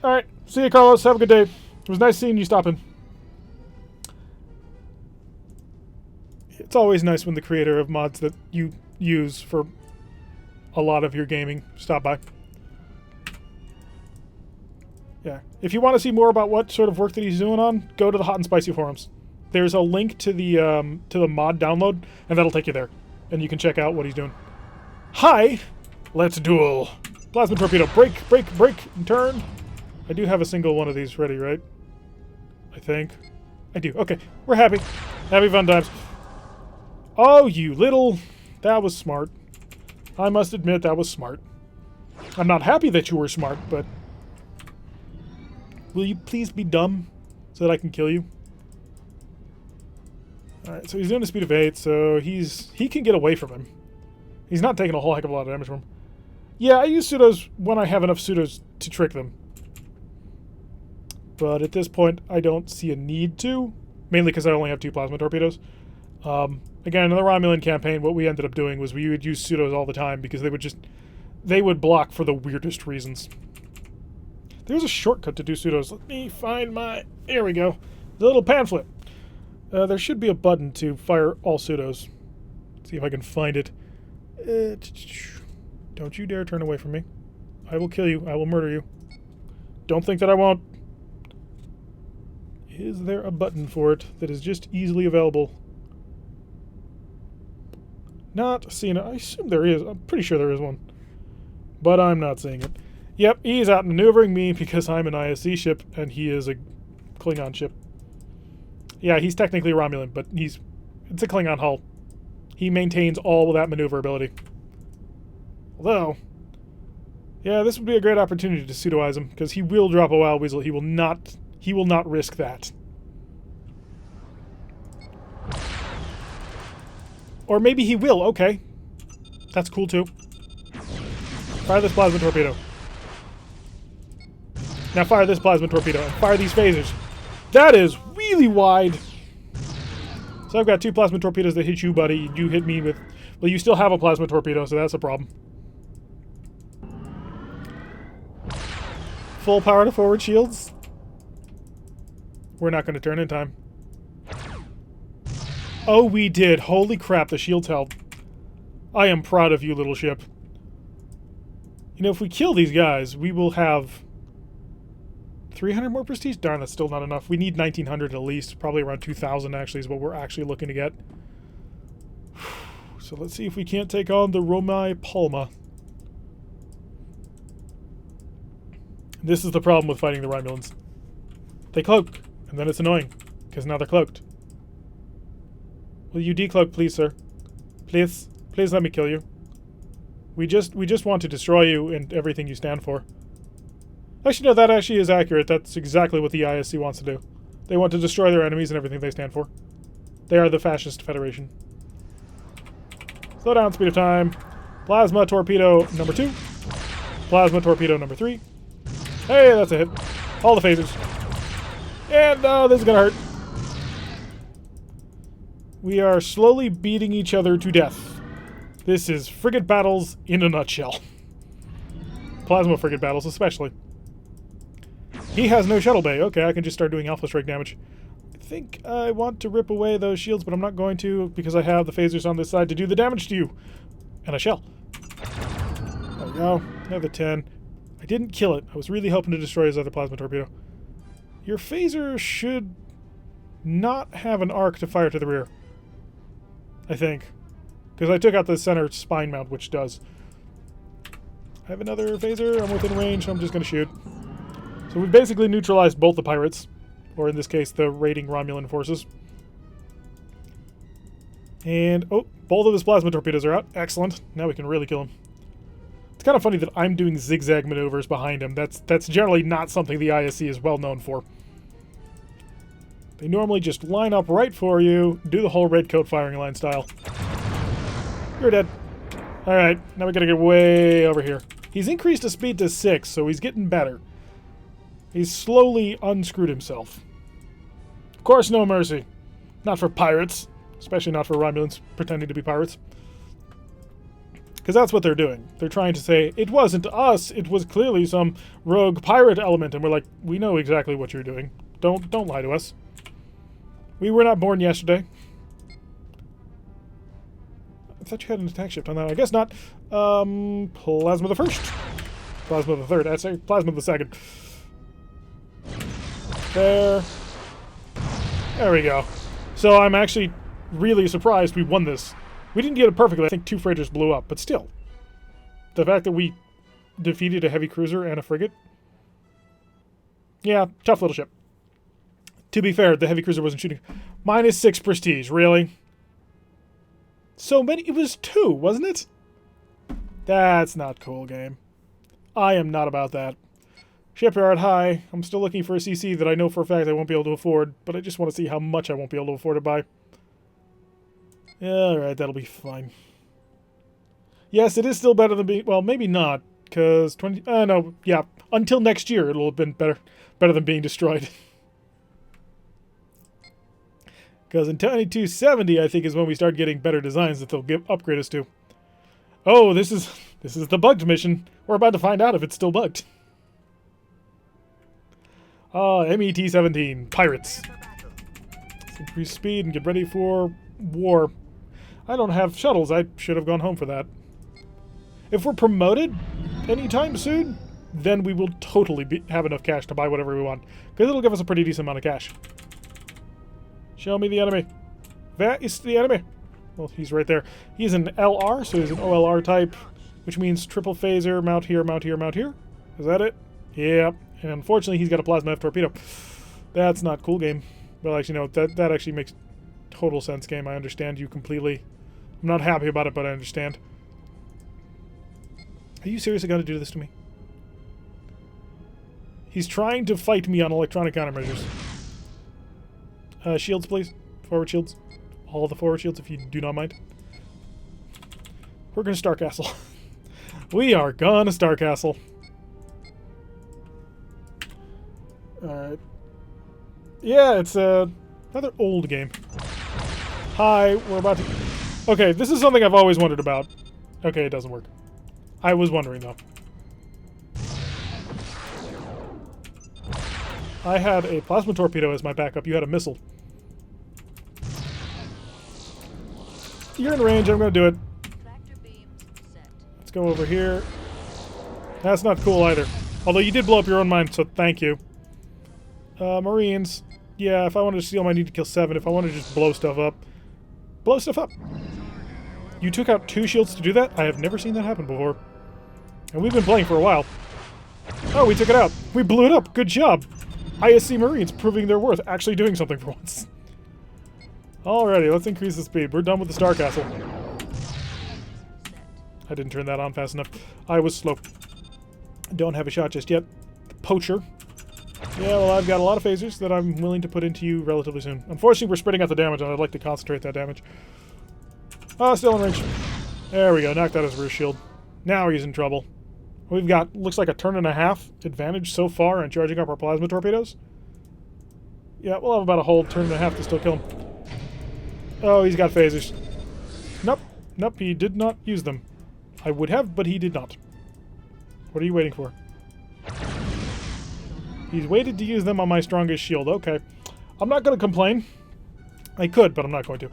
Alright, see you, Carlos. Have a good day. It was nice seeing you stopping. It's always nice when the creator of mods that you use for a lot of your gaming stop by. Yeah. If you want to see more about what sort of work that he's doing on, go to the Hot and Spicy forums. There's a link to the mod download, and that'll take you there. And you can check out what he's doing. Hi! Let's duel! Plasma torpedo. Break, and turn. I do have a single one of these ready, right? I think. I do. Okay. We're happy. Happy fun times. Oh, you little... That was smart. I must admit, that was smart. I'm not happy that you were smart, but... Will you please be dumb so that I can kill you? Alright, so he's doing a speed of 8, so he can get away from him. He's not taking a whole heck of a lot of damage from him. Yeah, I use pseudos when I have enough pseudos to trick them. But at this point, I don't see a need to. Mainly because I only have 2 plasma torpedoes. Again, in the Romulan campaign, what we ended up doing was we would use pseudos all the time because they would block for the weirdest reasons. There's a shortcut to do pseudos. Let me find my... There we go. The little pamphlet. There should be a button to fire all pseudos. Let's see if I can find it. Don't you dare turn away from me. I will kill you. I will murder you. Don't think that I won't. Is there a button for it that is just easily available? Not seeing it. I assume there is. I'm pretty sure there is one. But I'm not seeing it. Yep, he's out maneuvering me because I'm an ISC ship and he is a Klingon ship. Yeah, he's technically Romulan, but it's a Klingon hull. He maintains all of that maneuverability. Although, yeah, this would be a great opportunity to pseudoize him because he will drop a wild weasel. He will not risk that. Or maybe he will. Okay. That's cool too. Fire this plasma torpedo. Now fire this plasma torpedo and fire these phasers. That is really wide. So I've got 2 plasma torpedoes that hit you, buddy. You hit me with... Well, you still have a plasma torpedo, so that's a problem. Full power to forward shields. We're not going to turn in time. Oh, we did. Holy crap, the shields held. I am proud of you, little ship. You know, if we kill these guys, we will have 300 more prestige? Darn, that's still not enough. We need 1,900 at least. Probably around 2,000, actually, is what we're actually looking to get. So let's see if we can't take on the Romi Palma. This is the problem with fighting the Romulans. They cloak, and then it's annoying, because now they're cloaked. Will you decloak, please, sir? Please? Please let me kill you. We just want to destroy you and everything you stand for. Actually, no, that actually is accurate. That's exactly what the ISC wants to do. They want to destroy their enemies and everything they stand for. They are the Fascist Federation. Slow down, speed of time. Plasma torpedo number 2. Plasma torpedo number 3. Hey, that's a hit. All the phasers. And this is gonna hurt. We are slowly beating each other to death. This is frigate battles in a nutshell. Plasma frigate battles, especially. He has no shuttle bay. Okay, I can just start doing alpha strike damage. I think I want to rip away those shields, but I'm not going to because I have the phasers on this side to do the damage to you. And I shall. There we go. Another 10. I didn't kill it. I was really hoping to destroy his other plasma torpedo. Your phaser should not have an arc to fire to the rear. I think. Because I took out the center spine mount, which does. I have another phaser. I'm within range, so I'm just going to shoot. So we've basically neutralized both the pirates. Or in this case, the raiding Romulan forces. And, oh, both of his plasma torpedoes are out. Excellent. Now we can really kill him. It's kind of funny that I'm doing zigzag maneuvers behind him. That's generally not something the ISC is well known for. They normally just line up right for you, do the whole red coat firing line style. You're dead. Alright, now we gotta get way over here. He's increased his speed to 6, so he's getting better. He's slowly unscrewed himself. Of course, no mercy. Not for pirates. Especially not for Romulans pretending to be pirates. Because that's what they're doing. They're trying to say, it wasn't us, it was clearly some rogue pirate element. And we're like, we know exactly what you're doing. Don't lie to us. We were not born yesterday. I thought you had an attack shift on that. I guess not. Plasma the first. Plasma the third. I'd say plasma the second. There. There we go. So I'm actually really surprised we won this. We didn't get it perfectly. I think 2 freighters blew up, but still. The fact that we defeated a heavy cruiser and a frigate. Yeah, tough little ship. To be fair, the heavy cruiser wasn't shooting. -6 prestige, really? So many? It was 2, wasn't it? That's not cool, game. I am not about that. Shipyard, hi. I'm still looking for a CC that I know for a fact I won't be able to afford, but I just want to see how much I won't be able to afford to buy. Alright, that'll be fine. Yes, it is still better than being... Well, maybe not, because 20... no, yeah. Until next year, it'll have been better than being destroyed. Because in 2270, I think, is when we start getting better designs that they'll upgrade us to. Oh, this is the bugged mission. We're about to find out if it's still bugged. MET-17, Pirates. Let's increase speed and get ready for war. I don't have shuttles. I should have gone home for that. If we're promoted anytime soon, then we will totally have enough cash to buy whatever we want. Because it'll give us a pretty decent amount of cash. Show me the enemy. That is the enemy. Well, he's right there. He's an LR, so he's an OLR type, which means triple phaser, mount here, mount here, mount here. Is that it? Yep. And unfortunately, he's got a plasma F torpedo. That's not cool, game. Well, actually, no, that actually makes total sense, game. I understand you completely. I'm not happy about it, but I understand. Are you seriously going to do this to me? He's trying to fight me on electronic countermeasures. Shields, please. Forward shields. All the forward shields, if you do not mind. We're going to Star Castle. We are going to Star Castle. Yeah, it's another old game. Hi, we're about to... Okay, this is something I've always wondered about. Okay, it doesn't work. I was wondering, though. I had a plasma torpedo as my backup. You had a missile. You're in range. I'm going to do it. Let's go over here. That's not cool either. Although you did blow up your own mine, so thank you. Marines. Yeah, if I wanted to steal, I need to kill 7. If I wanted to just blow stuff up. Blow stuff up. You took out 2 shields to do that? I have never seen that happen before. And we've been playing for a while. Oh, we took it out. We blew it up. Good job. ISC Marines proving their worth, actually doing something for once. Alrighty, let's increase the speed. We're done with the Star Castle. I didn't turn that on fast enough. I was slow. Don't have a shot just yet. Poacher. Yeah, well, I've got a lot of phasers that I'm willing to put into you relatively soon. Unfortunately, we're spreading out the damage, and I'd like to concentrate that damage. Ah, still in range. There we go. Knocked out his rear shield. Now he's in trouble. We've got, looks like a turn and a half advantage so far in charging up our plasma torpedoes. Yeah, we'll have about a whole turn and a half to still kill him. Oh, he's got phasers. Nope. Nope, he did not use them. I would have, but he did not. What are you waiting for? He's waited to use them on my strongest shield. Okay. I'm not going to complain. I could, but I'm not going to.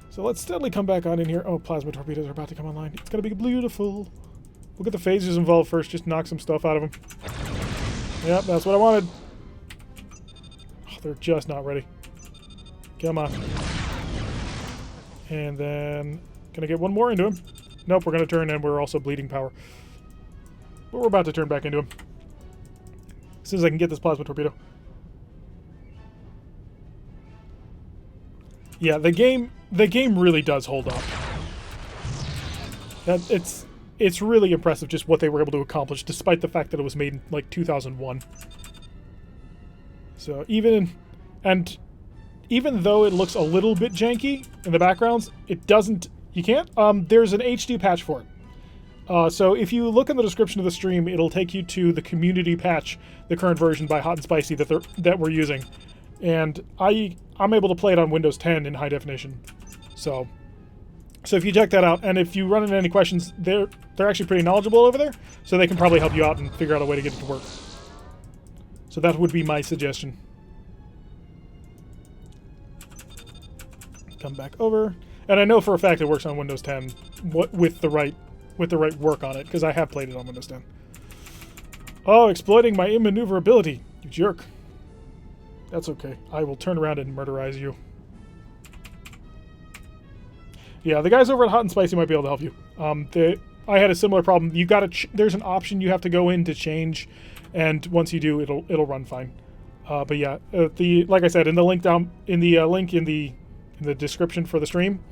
So let's steadily come back on in here. Oh, plasma torpedoes are about to come online. It's going to be beautiful. We'll get the phasers involved first. Just knock some stuff out of them. Yep, that's what I wanted. Oh, they're just not ready. Come on. And then... Can I get one more into him? Nope, we're going to turn and we're also bleeding power. But we're about to turn back into him. As soon as I can get this plasma torpedo. Yeah, the game really does hold up. It's really impressive just what they were able to accomplish, despite the fact that it was made in like 2001. So even though it looks a little bit janky in the backgrounds, it doesn't. You can't. There's an HD patch for it. So if you look in the description of the stream, it'll take you to the community patch, the current version by Hot and Spicy that we're using, and I'm able to play it on Windows 10 in high definition. So if you check that out, and if you run into any questions, they're actually pretty knowledgeable over there, so they can probably help you out and figure out a way to get it to work. So that would be my suggestion. Come back over, and I know for a fact it works on Windows 10 with the right work on it, because I have played it on Windows 10. Oh, exploiting my immaneuverability, you jerk. That's okay. I will turn around and murderize you. Yeah, the guys over at Hot and Spicy might be able to help you. I had a similar problem. You there's an option you have to go in to change, and once you do, it'll run fine. But yeah, like I said, in the link down in the link in the description for the stream,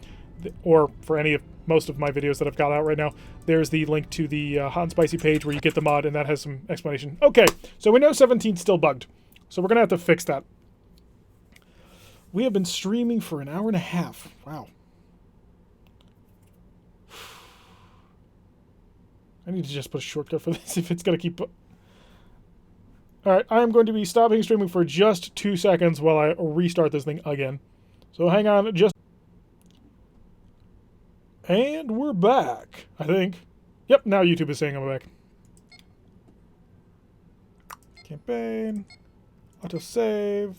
or for most of my videos that I've got out right now, there's the link to the Hot and Spicy page where you get the mod, and that has some explanation. Okay, so we know 17's still bugged, so we're gonna have to fix that. We have been streaming for an hour and a half. Wow. I need to just put a shortcut for this if it's going to keep... Alright, I am going to be stopping streaming for just 2 seconds while I restart this thing again. So hang on, just... And we're back, I think. Yep, now YouTube is saying I'm back. Campaign. Autosave.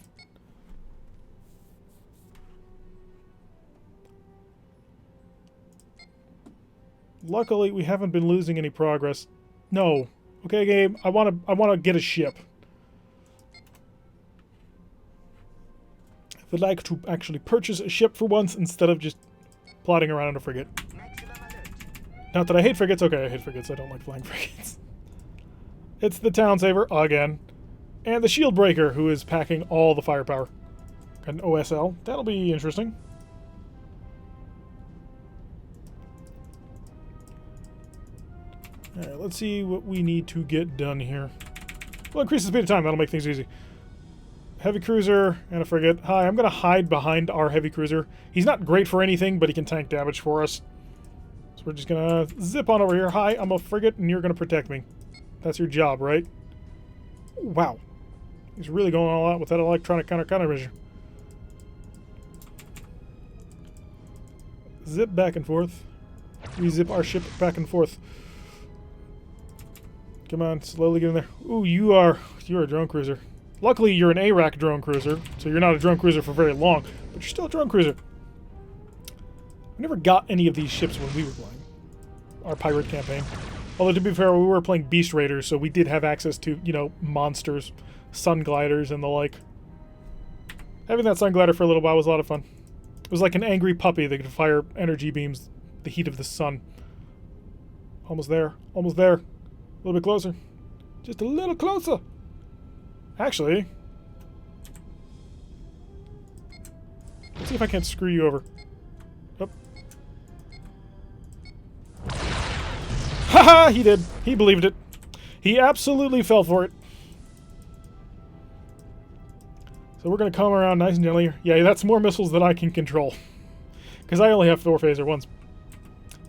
Luckily, we haven't been losing any progress. No. Okay, game. I want to get a ship. I would like to actually purchase a ship for once instead of just plodding around on a frigate. Not that I hate frigates. Okay, I hate frigates. I don't like flying frigates. It's the Town Saver again. And the Shield Breaker, who is packing all the firepower. Got an OSL. That'll be interesting. Alright, let's see what we need to get done here. We'll increase the speed of time. That'll make things easy. Heavy cruiser and a frigate. Hi, I'm going to hide behind our heavy cruiser. He's not great for anything, but he can tank damage for us. So we're just going to zip on over here. Hi, I'm a frigate, and you're going to protect me. That's your job, right? Wow. He's really going all out with that electronic countermeasure. Zip back and forth. We zip our ship back and forth. Come on, slowly get in there. Ooh, you're a drone cruiser. Luckily, you're an ARAC drone cruiser, so you're not a drone cruiser for very long, but you're still a drone cruiser. We never got any of these ships when we were playing our pirate campaign. Although, to be fair, we were playing Beast Raiders, so we did have access to, you know, monsters, sun gliders, and the like. Having that sun glider for a little while was a lot of fun. It was like an angry puppy that could fire energy beams, the heat of the sun. Almost there. Almost there. A little bit closer. Just a little closer. Actually, let's see if I can't screw you over. Oh. Haha, he did. He believed it. He absolutely fell for it. So we're going to come around nice and gently. Yeah, that's more missiles than I can control. Because I only have 4 phaser ones.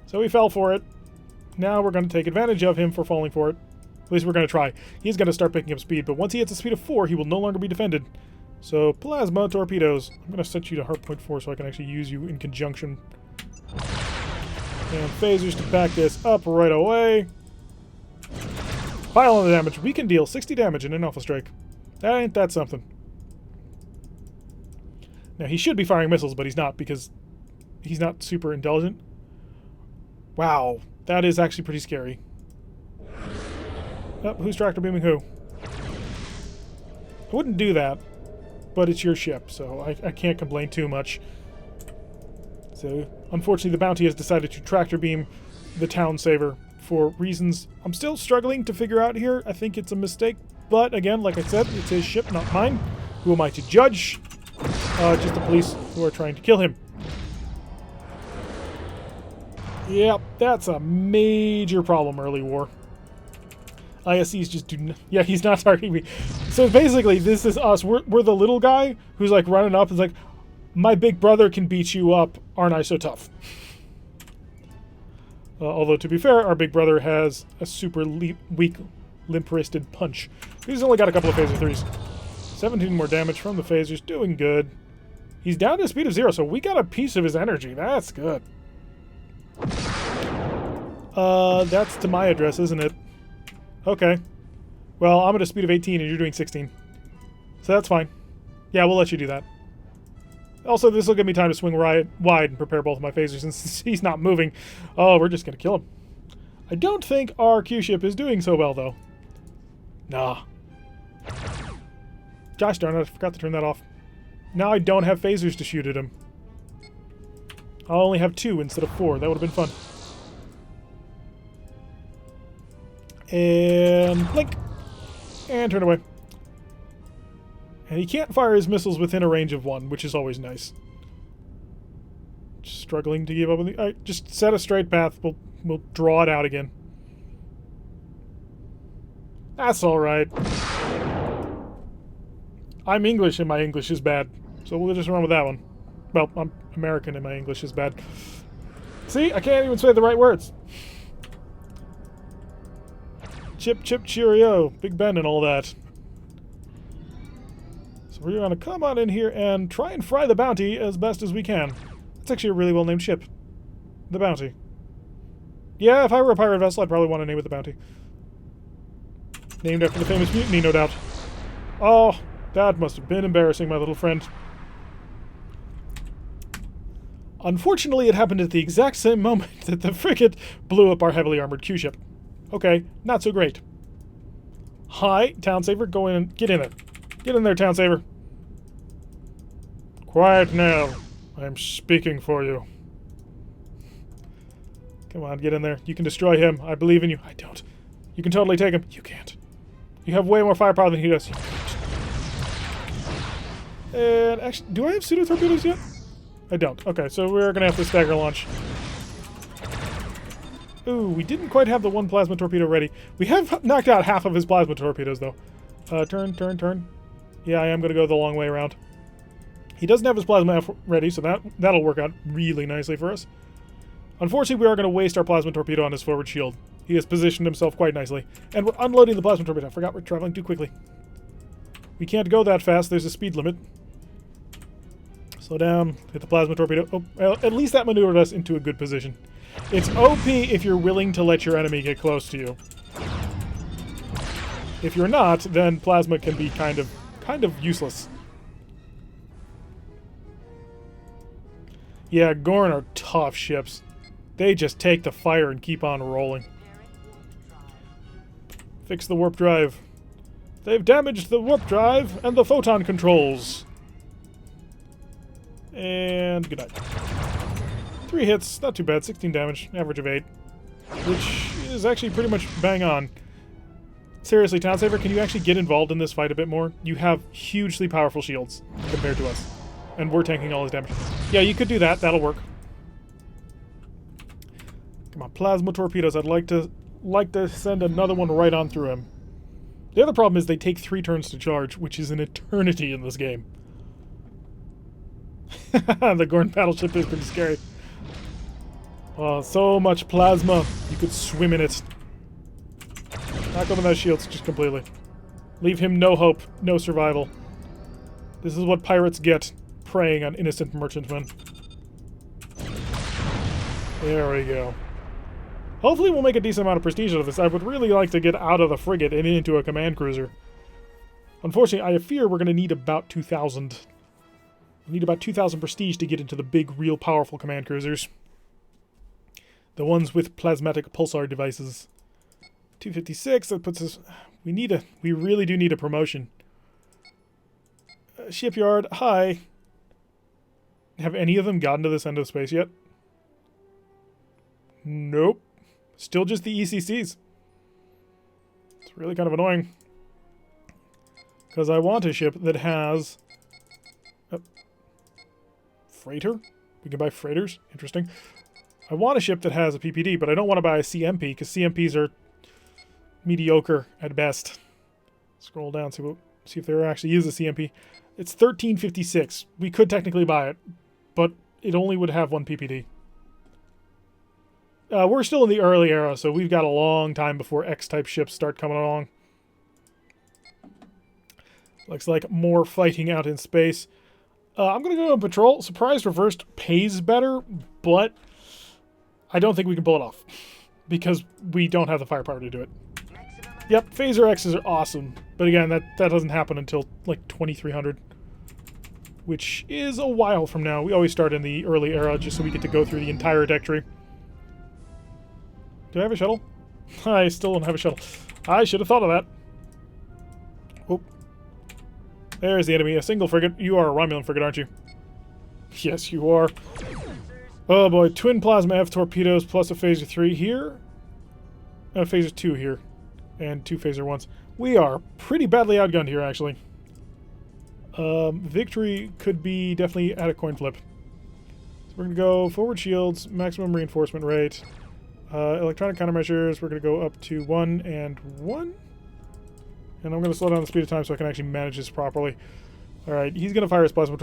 So he fell for it. Now we're going to take advantage of him for falling for it. At least we're going to try. He's going to start picking up speed, but once he hits a speed of 4, he will no longer be defended. So, plasma torpedoes. I'm going to set you to hardpoint 4 so I can actually use you in conjunction. And phasers to back this up right away. Pile on the damage. We can deal 60 damage in an alpha strike. That ain't that something. Now, he should be firing missiles, but he's not because he's not super intelligent. Wow, that is actually pretty scary. Oh, who's tractor beaming who? I wouldn't do that, but it's your ship, so I can't complain too much. So, unfortunately, the Bounty has decided to tractor beam the Town Saver for reasons I'm still struggling to figure out here. I think it's a mistake, but again, like I said, it's his ship, not mine. Who am I to judge? Just the police who are trying to kill him. Yep, that's a major problem early war. ISCs just do yeah, he's not targeting me. So basically, this is us. We're the little guy who's like running up and is like, my big brother can beat you up. Aren't I so tough? Although, to be fair, our big brother has a super weak, limp-wristed punch. He's only got a couple of phaser 3s. 17 more damage from the phasers. Doing good. He's down to a speed of 0, so we got a piece of his energy. That's good. That's to my address, isn't it? Okay. Well, I'm at a speed of 18 and you're doing 16. So that's fine. Yeah, we'll let you do that. Also, this will give me time to swing wide and prepare both of my phasers since he's not moving. Oh, we're just going to kill him. I don't think our Q-ship is doing so well, though. Nah. Gosh darn it, I forgot to turn that off. Now I don't have phasers to shoot at him. I'll only have 2 instead of 4. That would have been fun. And blink. And turn away. And he can't fire his missiles within a range of 1, which is always nice. Just struggling to give up on the... Alright, just set a straight path. We'll draw it out again. That's alright. I'm English and my English is bad. So we'll just run with that one. Well, I'm American and my English is bad. See? I can't even say the right words. Chip, chip, cheerio. Big Ben and all that. So we're going to come on in here and try and fry the Bounty as best as we can. It's actually a really well-named ship. The Bounty. Yeah, if I were a pirate vessel, I'd probably want to name it the Bounty. Named after the famous mutiny, no doubt. Oh, that must have been embarrassing, my little friend. Unfortunately, it happened at the exact same moment that the frigate blew up our heavily armored Q-ship. Okay, not so great. Hi, Town Saver, go in and get in it. Get in there, Town Saver. Quiet now. I'm speaking for you. Come on, get in there. You can destroy him. I believe in you. I don't. You can totally take him. You can't. You have way more firepower than he does. You don't. And actually, do I have pseudo torpedoes yet? I don't. Okay, so we're going to have to stagger launch. Ooh, we didn't quite have the 1 plasma torpedo ready. We have knocked out half of his plasma torpedoes, though. Turn, turn, turn. Yeah, I am going to go the long way around. He doesn't have his plasma F ready, so that'll work out really nicely for us. Unfortunately, we are going to waste our plasma torpedo on his forward shield. He has positioned himself quite nicely. And we're unloading the plasma torpedo. I forgot we're traveling too quickly. We can't go that fast. There's a speed limit. Slow down. Hit the plasma torpedo. Oh, well, at least that maneuvered us into a good position. It's OP if you're willing to let your enemy get close to you. If you're not, then plasma can be kind of useless. Yeah, Gorn are tough ships. They just take the fire and keep on rolling. Fix the warp drive. They've damaged the warp drive and the photon controls. And good night. 3 hits, not too bad, 16 damage, average of 8. Which is actually pretty much bang on. Seriously, Townsaver, can you actually get involved in this fight a bit more? You have hugely powerful shields compared to us. And we're tanking all his damage. Yeah, you could do that, that'll work. Come on, plasma torpedoes, I'd like to send another one right on through him. The other problem is they take 3 turns to charge, which is an eternity in this game. The Gorn battleship is pretty scary. Oh, so much plasma. You could swim in it. Knock over those shields just completely. Leave him no hope, no survival. This is what pirates get, preying on innocent merchantmen. There we go. Hopefully we'll make a decent amount of prestige out of this. I would really like to get out of the frigate and into a command cruiser. Unfortunately, I fear we're going to need about 2,000. We need about 2,000 prestige to get into the big, real powerful command cruisers. The ones with plasmatic pulsar devices. 256, that puts us... We really do need a promotion. Shipyard, hi. Have any of them gotten to this end of space yet? Nope. Still just the ECCs. It's really kind of annoying. Because I want a ship that has... freighter? We can buy freighters? Interesting. I want a ship that has a PPD, but I don't want to buy a CMP, because CMPs are mediocre at best. Scroll down, see if there actually is a CMP. It's 1356. We could technically buy it, but it only would have 1 PPD. We're still in the early era, so we've got a long time before X-type ships start coming along. Looks like more fighting out in space. I'm going to go on patrol. Surprise reversed pays better, but I don't think we can pull it off. Because we don't have the firepower to do it. Yep, phaser X's are awesome. But again, that doesn't happen until like 2300. Which is a while from now. We always start in the early era just so we get to go through the entire deck tree. Do I have a shuttle? I still don't have a shuttle. I should have thought of that. Oh. There's the enemy. A single frigate. You are a Romulan frigate, aren't you? Yes, you are. Oh boy. Twin plasma F torpedoes plus a phaser 3 here. A phaser 2 here. And 2 phaser 1s. We are pretty badly outgunned here, actually. Victory could be definitely at a coin flip. So we're going to go forward shields, maximum reinforcement rate. Electronic countermeasures, we're going to go up to 1 and 1. And I'm going to slow down the speed of time so I can actually manage this properly. Alright, he's going to fire his plasma...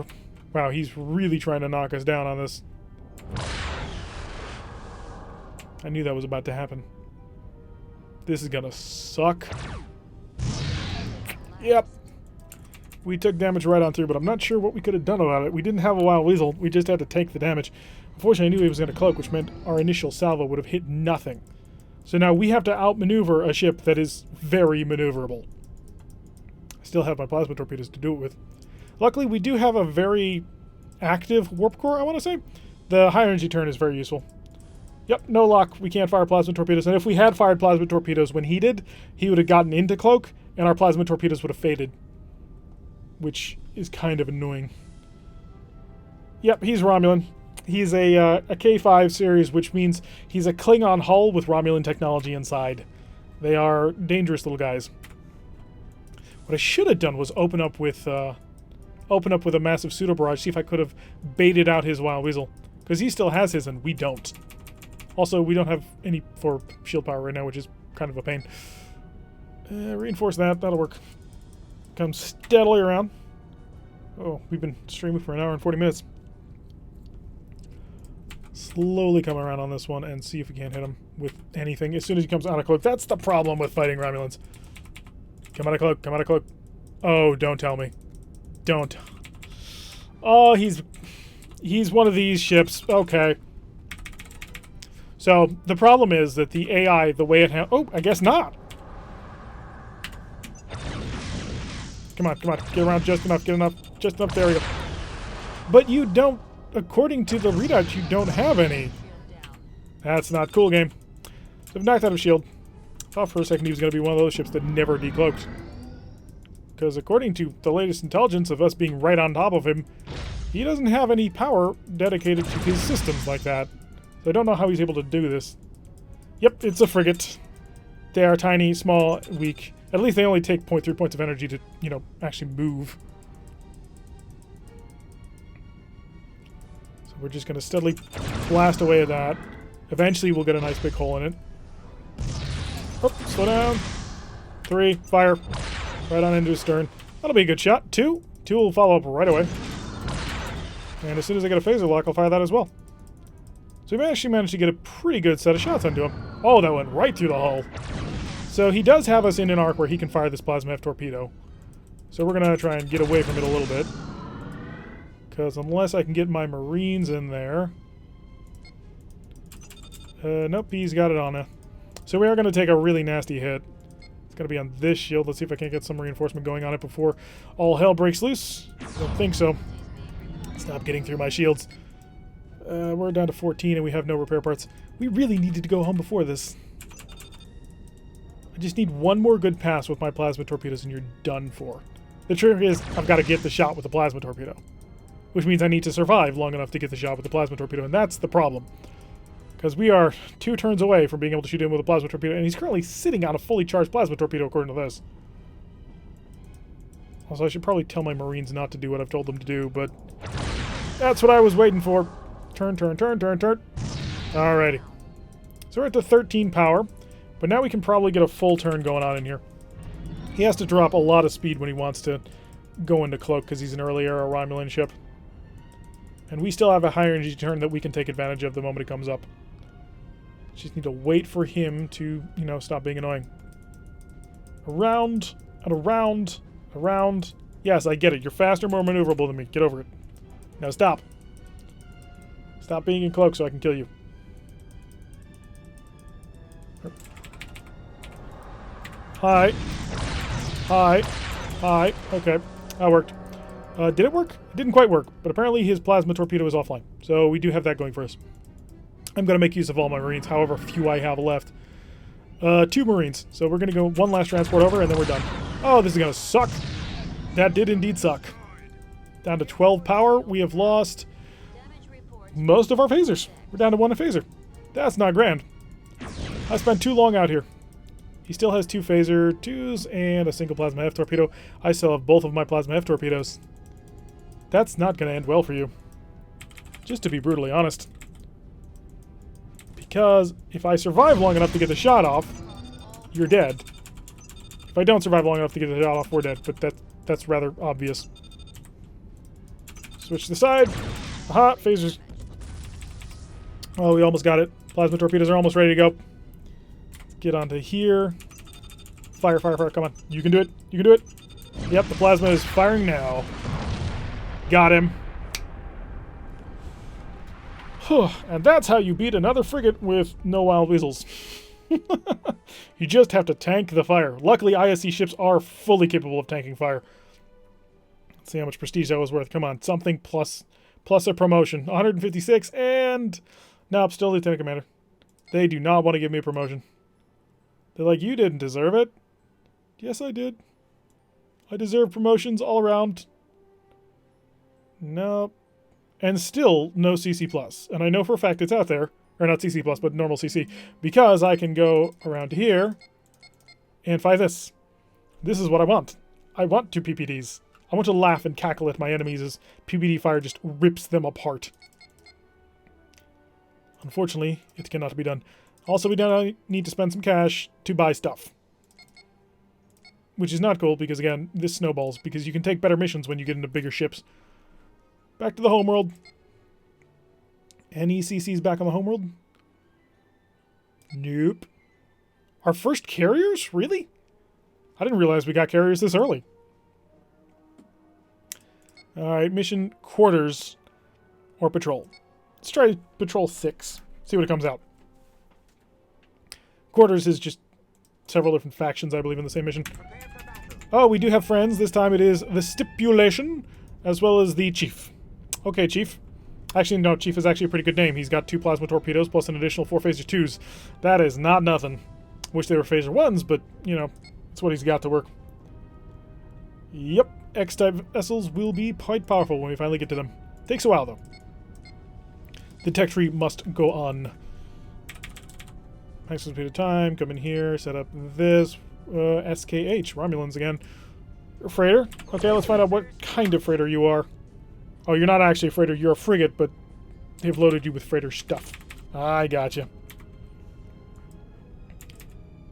Wow, he's really trying to knock us down on this. I knew that was about to happen. This is going to suck. Yep. We took damage right on through, but I'm not sure what we could have done about it. We didn't have a wild weasel. We just had to take the damage. Unfortunately, I knew he was going to cloak, which meant our initial salvo would have hit nothing. So now we have to outmaneuver a ship that is very maneuverable. I still have my plasma torpedoes to do it with. Luckily, we do have a very active warp core, I want to say. The high energy turn is very useful. Yep, no lock. We can't fire plasma torpedoes. And if we had fired plasma torpedoes when he did, he would have gotten into cloak, and our plasma torpedoes would have faded. Which is kind of annoying. Yep, he's Romulan. He's a K5 series, which means he's a Klingon hull with Romulan technology inside. They are dangerous little guys. What I should have done was open up with a massive pseudo barrage, see if I could have baited out his wild weasel, because he still has his and we don't. Also, we don't have any for shield power right now, which is kind of a pain. Reinforce that. That'll work. Come steadily around. Oh, we've been streaming for 1 hour and 40 minutes. Slowly come around on this one and see if we can't hit him with anything as soon as he comes out of cloak. That's the problem with fighting Romulans. Come out of cloak, come out of cloak. Oh, don't tell me. Don't. Oh, he's one of these ships. Okay. So, the problem is that the AI, the way it oh, I guess not. Come on, come on. Get around just enough, just enough. There we go. But you don't, according to the readouts, you don't have any. That's not cool, game. So I've knocked out a shield. Thought for a second he was going to be one of those ships that never decloaked. Because according to the latest intelligence of us being right on top of him, he doesn't have any power dedicated to his systems like that. So I don't know how he's able to do this. Yep, it's a frigate. They are tiny, small, weak. At least they only take 0.3 points of energy to, you know, actually move. So we're just going to steadily blast away at that. Eventually we'll get a nice big hole in it. Oh, slow down. 3, fire. Right on into his stern. That'll be a good shot. 2. 2 will follow up right away. And as soon as I get a phaser lock, I'll fire that as well. So we actually managed to get a pretty good set of shots onto him. Oh, that went right through the hull. So he does have us in an arc where he can fire this plasma F torpedo. So we're going to try and get away from it a little bit. Because unless I can get my Marines in there... nope, he's got it on now. So we are going to take a really nasty hit. It's going to be on this shield. Let's see if I can't get some reinforcement going on it before all hell breaks loose. Don't think so. Stop getting through my shields. We're down to 14 and we have no repair parts. We really needed to go home before this. I just need one more good pass with my plasma torpedoes and you're done for. The trick is I've got to get the shot with the plasma torpedo. Which means I need to survive long enough to get the shot with the plasma torpedo, and that's the problem. Because we are 2 turns away from being able to shoot him with a plasma torpedo, and he's currently sitting on a fully charged plasma torpedo according to this. Also, I should probably tell my Marines not to do what I've told them to do, but that's what I was waiting for. Turn, turn, turn, turn, turn. Alrighty. So we're at the 13 power, but now we can probably get a full turn going on in here. He has to drop a lot of speed when he wants to go into cloak because he's an earlier Romulan ship. And we still have a higher energy turn that we can take advantage of the moment it comes up. Just need to wait for him to, you know, stop being annoying. Around, and around, around. Yes, I get it. You're faster, more maneuverable than me. Get over it. Now stop. Stop being in cloak so I can kill you. Hi. Hi. Hi. Okay. That worked. Did it work? It didn't quite work, but apparently his plasma torpedo is offline. So we do have that going for us. I'm going to make use of all my Marines, however few I have left. 2 Marines. So we're going to go one last transport over, and then we're done. Oh, this is going to suck. That did indeed suck. Down to 12 power. We have lost most of our phasers. We're down to 1 phaser. That's not grand. I spent too long out here. He still has 2 phaser 2s and a single plasma F torpedo. I still have both of my plasma F torpedoes. That's not going to end well for you. Just to be brutally honest. Because if I survive long enough to get the shot off, you're dead. If I don't survive long enough to get the shot off, we're dead. But that's rather obvious. Switch to the side. Aha, phasers. Oh, we almost got it. Plasma torpedoes are almost ready to go. Get onto here. Fire, fire, fire. Come on. You can do it. You can do it. Yep, the plasma is firing now. Got him. And that's how you beat another frigate with no wild weasels. You just have to tank the fire. Luckily, ISC ships are fully capable of tanking fire. Let's see how much prestige that was worth. Come on, something plus a promotion. 156 and... Nope, still Lieutenant Commander. They do not want to give me a promotion. They're like, you didn't deserve it. Yes, I did. I deserve promotions all around. Nope. And still no CC+. And I know for a fact it's out there. Or not CC+, but normal CC. Because I can go around here and fire this. This is what I want. I want 2 PPDs. I want to laugh and cackle at my enemies as PPD fire just rips them apart. Unfortunately, it cannot be done. Also, we now need to spend some cash to buy stuff. Which is not cool, because again, this snowballs, because you can take better missions when you get into bigger ships. Back to the homeworld. Any CCs back on the homeworld? Nope. Our first carriers? Really? I didn't realize we got carriers this early. Alright, mission quarters or patrol. Let's try patrol 6. See what it comes out. Quarters is just several different factions, I believe, in the same mission. Oh, we do have friends. This time it is the Stipulation, as well as the Chief. Okay, Chief. Actually, no, Chief is actually a pretty good name. He's got 2 plasma torpedoes plus an additional 4 phaser 2s. That is not nothing. Wish they were phaser 1s, but, you know, that's what he's got to work. Yep, X-type vessels will be quite powerful when we finally get to them. Takes a while, though. The tech tree must go on. Maximum speed of time, come in here, set up this. SKH, Romulans again. You're a freighter? Okay, let's find out what kind of freighter you are. Oh, you're not actually a freighter, you're a frigate, but they've loaded you with freighter stuff. I gotcha.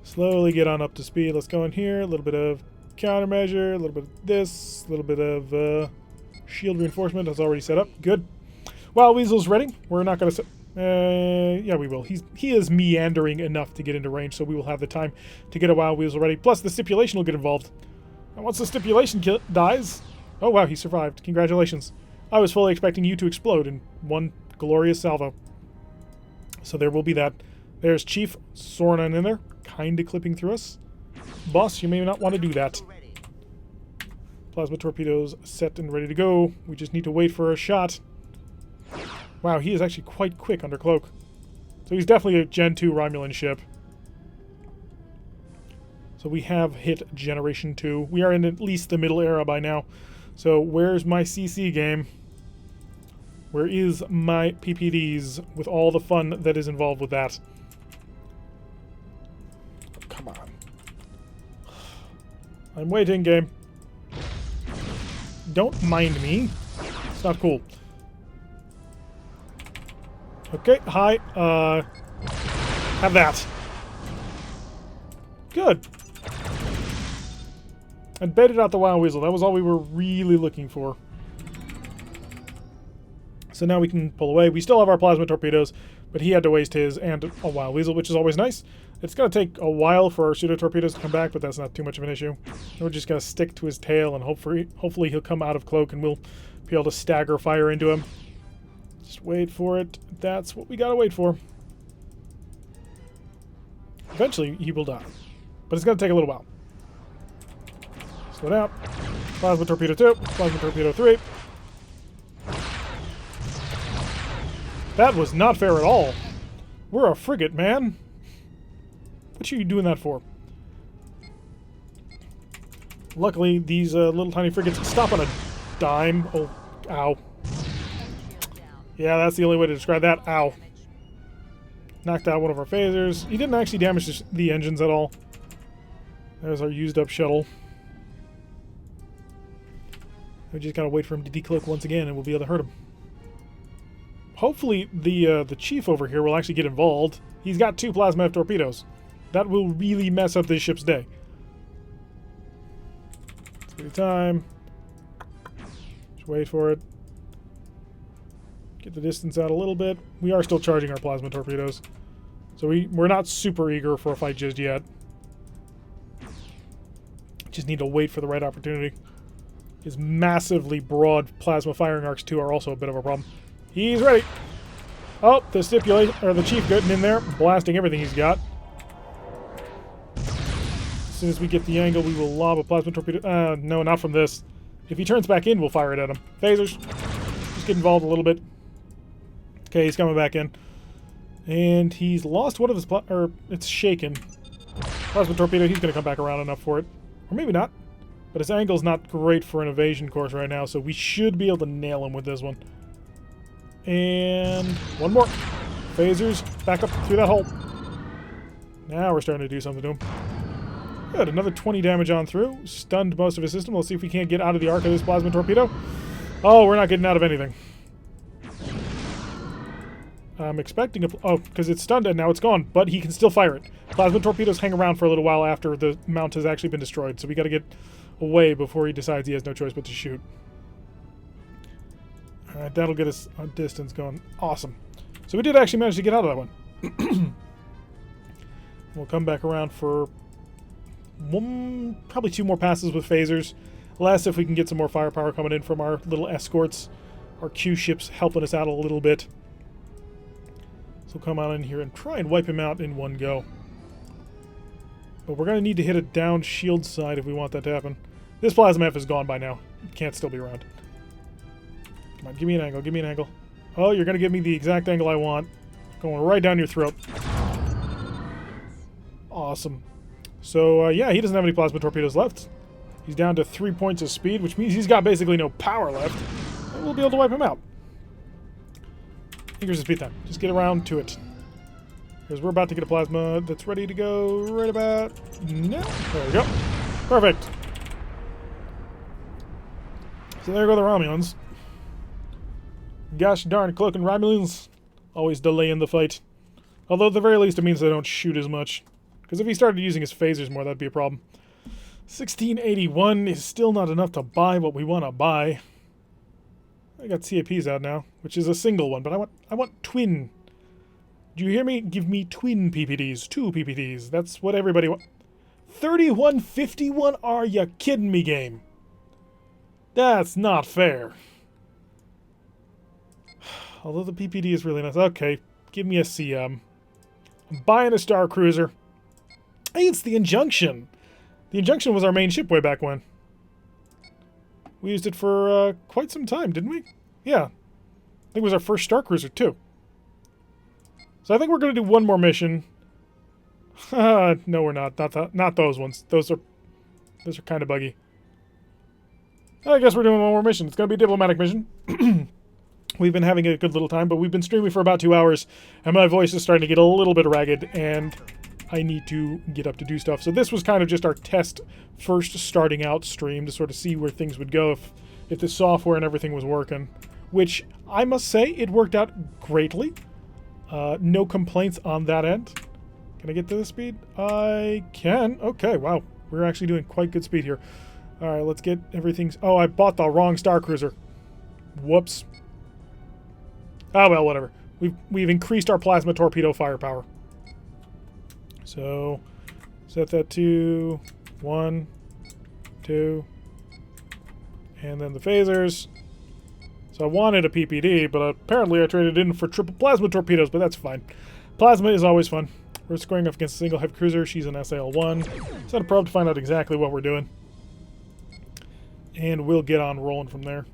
Slowly get on up to speed. Let's go in here. A little bit of countermeasure, a little bit of this, a little bit of shield reinforcement that's already set up. Good. Wild Weasel's ready. We're not going to set... yeah, we will. He is meandering enough to get into range, so we will have the time to get a Wild Weasel ready. Plus, the Stipulation will get involved. And once the Stipulation dies... Oh, wow, he survived. Congratulations. I was fully expecting you to explode in one glorious salvo. So there will be that. There's Chief soaring on in there, kind of clipping through us. Boss, you may not want to do that. Plasma torpedoes set and ready to go. We just need to wait for a shot. Wow, he is actually quite quick under cloak. So he's definitely a Gen 2 Romulan ship. So we have hit Generation 2. We are in at least the middle era by now. So where's my CC game? Where is my PPDs with all the fun that is involved with that? Come on. I'm waiting, game. Don't mind me. It's not cool. Okay, hi. Have that. Good. And baited out the Wild Weasel. That was all we were really looking for. So now we can pull away. We still have our plasma torpedoes, but he had to waste his and a Wild Weasel, which is always nice. It's going to take a while for our pseudo torpedoes to come back, but that's not too much of an issue. We're just going to stick to his tail, and hopefully he'll come out of cloak, and we'll be able to stagger fire into him. Just wait for it. That's what we got to wait for. Eventually, he will die. But it's going to take a little while. Slow down. Plasma torpedo 2. Plasma torpedo 3. That was not fair at all. We're a frigate, man. What are you doing that for? Luckily, these little tiny frigates stop on a dime. Oh, ow. Yeah, that's the only way to describe that. Ow. Knocked out one of our phasers. He didn't actually damage the engines at all. There's our used up shuttle. We just gotta wait for him to decloak once again and we'll be able to hurt him. Hopefully the chief over here will actually get involved. He's got 2 plasma torpedoes. That will really mess up this ship's day. Take time. Just wait for it. Get the distance out a little bit. We are still charging our plasma torpedoes. So we're not super eager for a fight just yet. Just need to wait for the right opportunity. His massively broad plasma firing arcs too are also a bit of a problem. He's ready. Oh, the stipulation or the chief getting in there, blasting everything he's got. As soon as we get the angle, we will lob a plasma torpedo. No, not from this. If he turns back in, we'll fire it at him. Phasers, just get involved a little bit. Okay, he's coming back in, and he's lost one of his it's shaken. Plasma torpedo. He's going to come back around enough for it, or maybe not. But his angle's not great for an evasion course right now, so we should be able to nail him with this one. And one more. Phasers, back up through that hole. Now we're starting to do something to him. Good, another 20 damage on through. Stunned most of his system. Let's see if we can't get out of the arc of this plasma torpedo. Oh, we're not getting out of anything. I'm expecting a... Oh, because it's stunned and now it's gone, but he can still fire it. Plasma torpedoes hang around for a little while after the mount has actually been destroyed, so we got to get away before he decides he has no choice but to shoot. Alright, that'll get us a distance going. Awesome. So we did actually manage to get out of that one. We'll come back around for probably 2 more passes with phasers. Less if we can get some more firepower coming in from our little escorts. Our Q ships helping us out a little bit. So come on in here and try and wipe him out in one go. But we're going to need to hit a down shield side if we want that to happen. This plasma F is gone by now. It can't still be around. Come on, give me an angle, give me an angle. Oh, you're going to give me the exact angle I want. Going right down your throat. Awesome. So, yeah, he doesn't have any plasma torpedoes left. He's down to 3 points of speed, which means he's got basically no power left. And we'll be able to wipe him out. Here's the speed time. Just get around to it. Because we're about to get a plasma that's ready to go right about now. There we go. Perfect. So there go the Romulans. Gosh darn cloaking Romulans. Always delaying the fight. Although at the very least it means they don't shoot as much. Because if he started using his phasers more, that'd be a problem. 1681 is still not enough to buy what we want to buy. I got CAPs out now, which is a single one, but I want twin. Do you hear me? Give me twin PPDs, 2 PPDs. That's what everybody wants. 3151? Are you kidding me, game? That's not fair. Although the PPD is really nice. Okay, give me a CM. I'm buying a Star Cruiser. Hey, it's the Injunction. The Injunction was our main ship way back when. We used it for quite some time, didn't we? Yeah. I think it was our first Star Cruiser, too. So I think we're going to do one more mission. No, we're not. Not those ones. Those are kind of buggy. I guess we're doing one more mission. It's going to be a diplomatic mission. We've been having a good little time, but we've been streaming for about 2 hours, and my voice is starting to get a little bit ragged, and I need to get up to do stuff. So this was kind of just our test first starting out stream to sort of see where things would go if the software and everything was working, which I must say it worked out greatly. No complaints on that end. Can I get to the speed? I can. Okay, wow. We're actually doing quite good speed here. All right, let's get everything. Oh, I bought the wrong Star Cruiser. Whoops. Oh, well, whatever. We've increased our plasma torpedo firepower. So, set that to 1, 2, and then the phasers. So I wanted a PPD, but apparently I traded in for triple plasma torpedoes, but that's fine. Plasma is always fun. We're squaring up against a single heavy cruiser. She's an SAL-1. Set a probe to find out exactly what we're doing. And we'll get on rolling from there.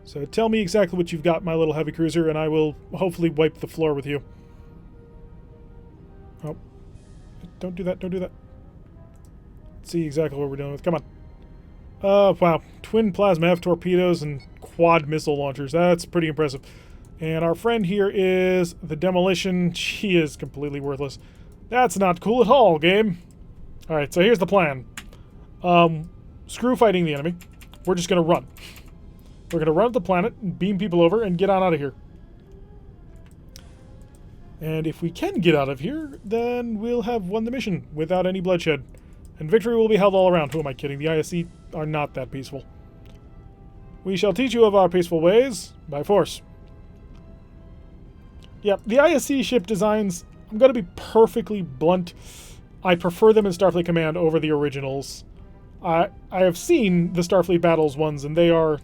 So tell me exactly what you've got, my little heavy cruiser, and I will hopefully wipe the floor with you. Oh. Don't do that, don't do that. Let's see exactly what we're dealing with. Come on. Wow. Twin plasma F torpedoes and quad missile launchers. That's pretty impressive. And our friend here is the Demolition. She is completely worthless. That's not cool at all, game. Alright, so here's the plan. Screw fighting the enemy. We're just going to run. We're going to run up the planet and beam people over and get on out of here. And if we can get out of here, then we'll have won the mission without any bloodshed. And victory will be held all around. Who am I kidding? The ISC are not that peaceful. We shall teach you of our peaceful ways by force. Yep, the ISC ship designs, I'm going to be perfectly blunt. I prefer them in Starfleet Command over the originals. I have seen the Starfleet Battles ones, and they're a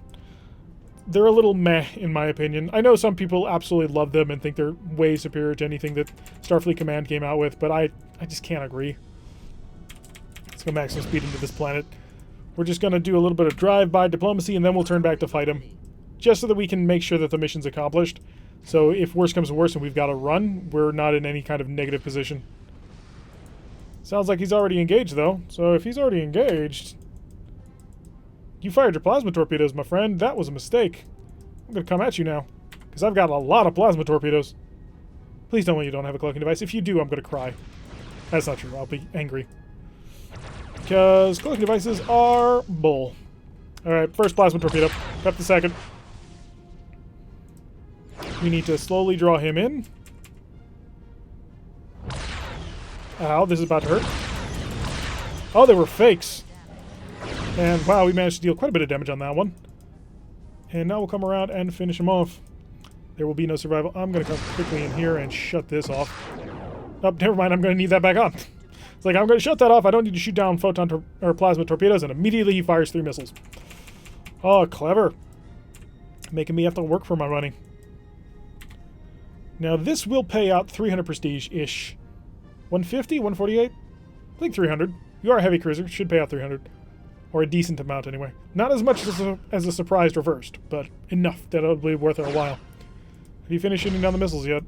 little meh, in my opinion. I know some people absolutely love them and think they're way superior to anything that Starfleet Command came out with, but I just can't agree. Let's go maximum speed into this planet. We're just going to do a little bit of drive-by diplomacy, and then we'll turn back to fight him. Just so that we can make sure that the mission's accomplished. So if worse comes to worse and we've got to run, we're not in any kind of negative position. Sounds like he's already engaged, though. So if he's already engaged... You fired your plasma torpedoes, my friend. That was a mistake. I'm going to come at you now. Because I've got a lot of plasma torpedoes. Please tell me you don't have a cloaking device. If you do, I'm going to cry. That's not true. I'll be angry. Because cloaking devices are bull. Alright, first plasma torpedo. Prep the second. We need to slowly draw him in. Ow, this is about to hurt. Oh, they were fakes. And wow, we managed to deal quite a bit of damage on that one. And now we'll come around and finish him off. There will be no survival. I'm going to come quickly in here and shut this off. Oh, never mind, I'm going to need that back on. It's like, I'm going to shut that off. I don't need to shoot down photon or plasma torpedoes. And immediately he fires 3 missiles. Oh, clever. Making me have to work for my money. Now, this will pay out 300 prestige-ish. 150? 148? I think 300. You are a heavy cruiser. Should pay out 300. Or a decent amount, anyway. Not as much as a surprised reversed, but enough that it'll be worth it a while. Have you finished shooting down the missiles yet?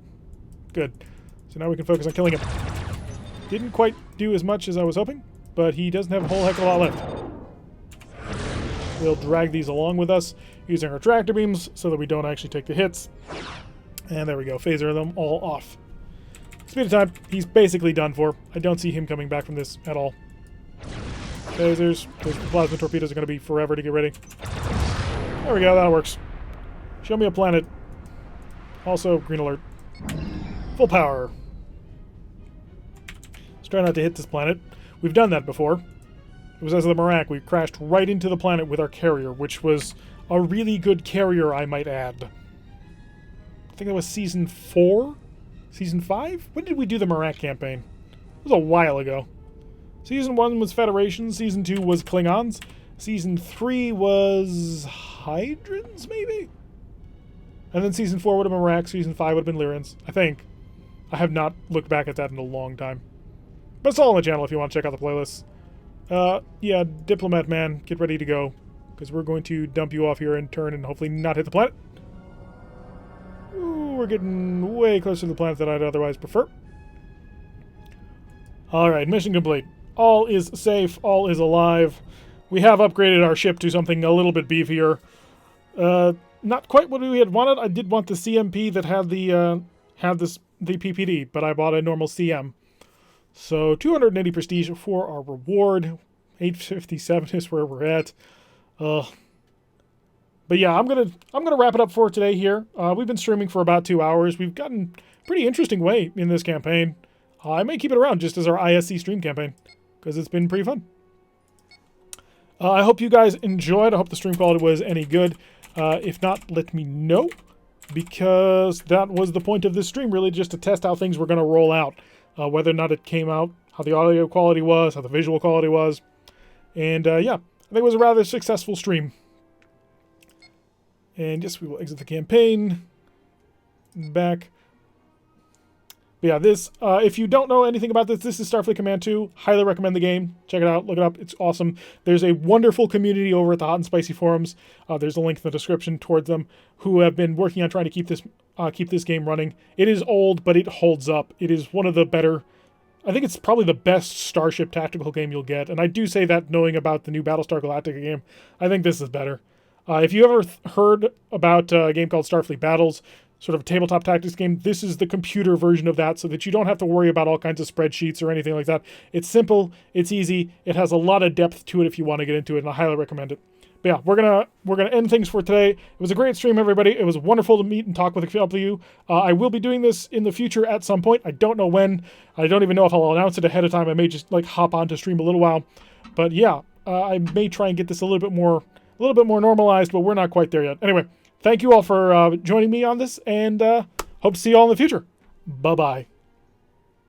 Good. So now we can focus on killing him. Didn't quite do as much as I was hoping, but he doesn't have a whole heck of a lot left. We'll drag these along with us using our tractor beams so that we don't actually take the hits. And there we go. Phaser them all off. Speed of time, he's basically done for. I don't see him coming back from this at all. Phasers. Those plasma torpedoes are going to be forever to get ready. There we go. That works. Show me a planet. Also, green alert. Full power. Let's try not to hit this planet. We've done that before. It was as the Merak. We crashed right into the planet with our carrier, which was a really good carrier, I might add. I think that was Season 4? Season 5? When did we do the Merak campaign? It was a while ago. Season 1 was Federation. Season 2 was Klingons. Season 3 was Hydrons, maybe? And then Season 4 would have been Merak. Season 5 would have been Lyrans, I think. I have not looked back at that in a long time. But it's all on the channel if you want to check out the playlists. Yeah, Diplomat Man, get ready to go. Because we're going to dump you off here in turn and hopefully not hit the planet. Ooh, we're getting way closer to the planet than I'd otherwise prefer. Alright, mission complete. All is safe, all is alive. We have upgraded our ship to something a little bit beefier. Not quite what we had wanted. I did want the CMP that had the PPD, but I bought a normal CM. So 280 prestige for our reward. 857 is where we're at. But yeah, I'm gonna wrap it up for today here. We've been streaming for about 2 hours. We've gotten a pretty interesting way in this campaign. I may keep it around just as our ISC stream campaign, because it's been pretty fun. I hope you guys enjoyed. I hope the stream quality was any good. If not, let me know, because that was the point of this stream, really, just to test how things were going to roll out. Whether or not it came out, how the audio quality was, how the visual quality was. And yeah, I think it was a rather successful stream. And yes, we will exit the campaign. Back. But yeah, this, if you don't know anything about this, this is Starfleet Command 2. Highly recommend the game. Check it out. Look it up. It's awesome. There's a wonderful community over at the Hot and Spicy forums. There's a link in the description towards them, who have been working on trying to keep this game running. It is old, but it holds up. It is one of the better... I think it's probably the best Starship tactical game you'll get. And I do say that knowing about the new Battlestar Galactica game. I think this is better. If you ever heard about a game called Starfleet Battles, sort of a tabletop tactics game, this is the computer version of that, so that you don't have to worry about all kinds of spreadsheets or anything like that. It's simple, it's easy, it has a lot of depth to it if you want to get into it, and I highly recommend it. But yeah, we're gonna end things for today. It was a great stream, everybody. It was wonderful to meet and talk with a couple of you. I will be doing this in the future at some point. I don't know when. I don't even know if I'll announce it ahead of time. I may just like hop on to stream a little while. But yeah, I may try and get this a little bit more normalized, but we're not quite there yet. Anyway, thank you all for joining me on this, and hope to see you all in the future. Bye-bye.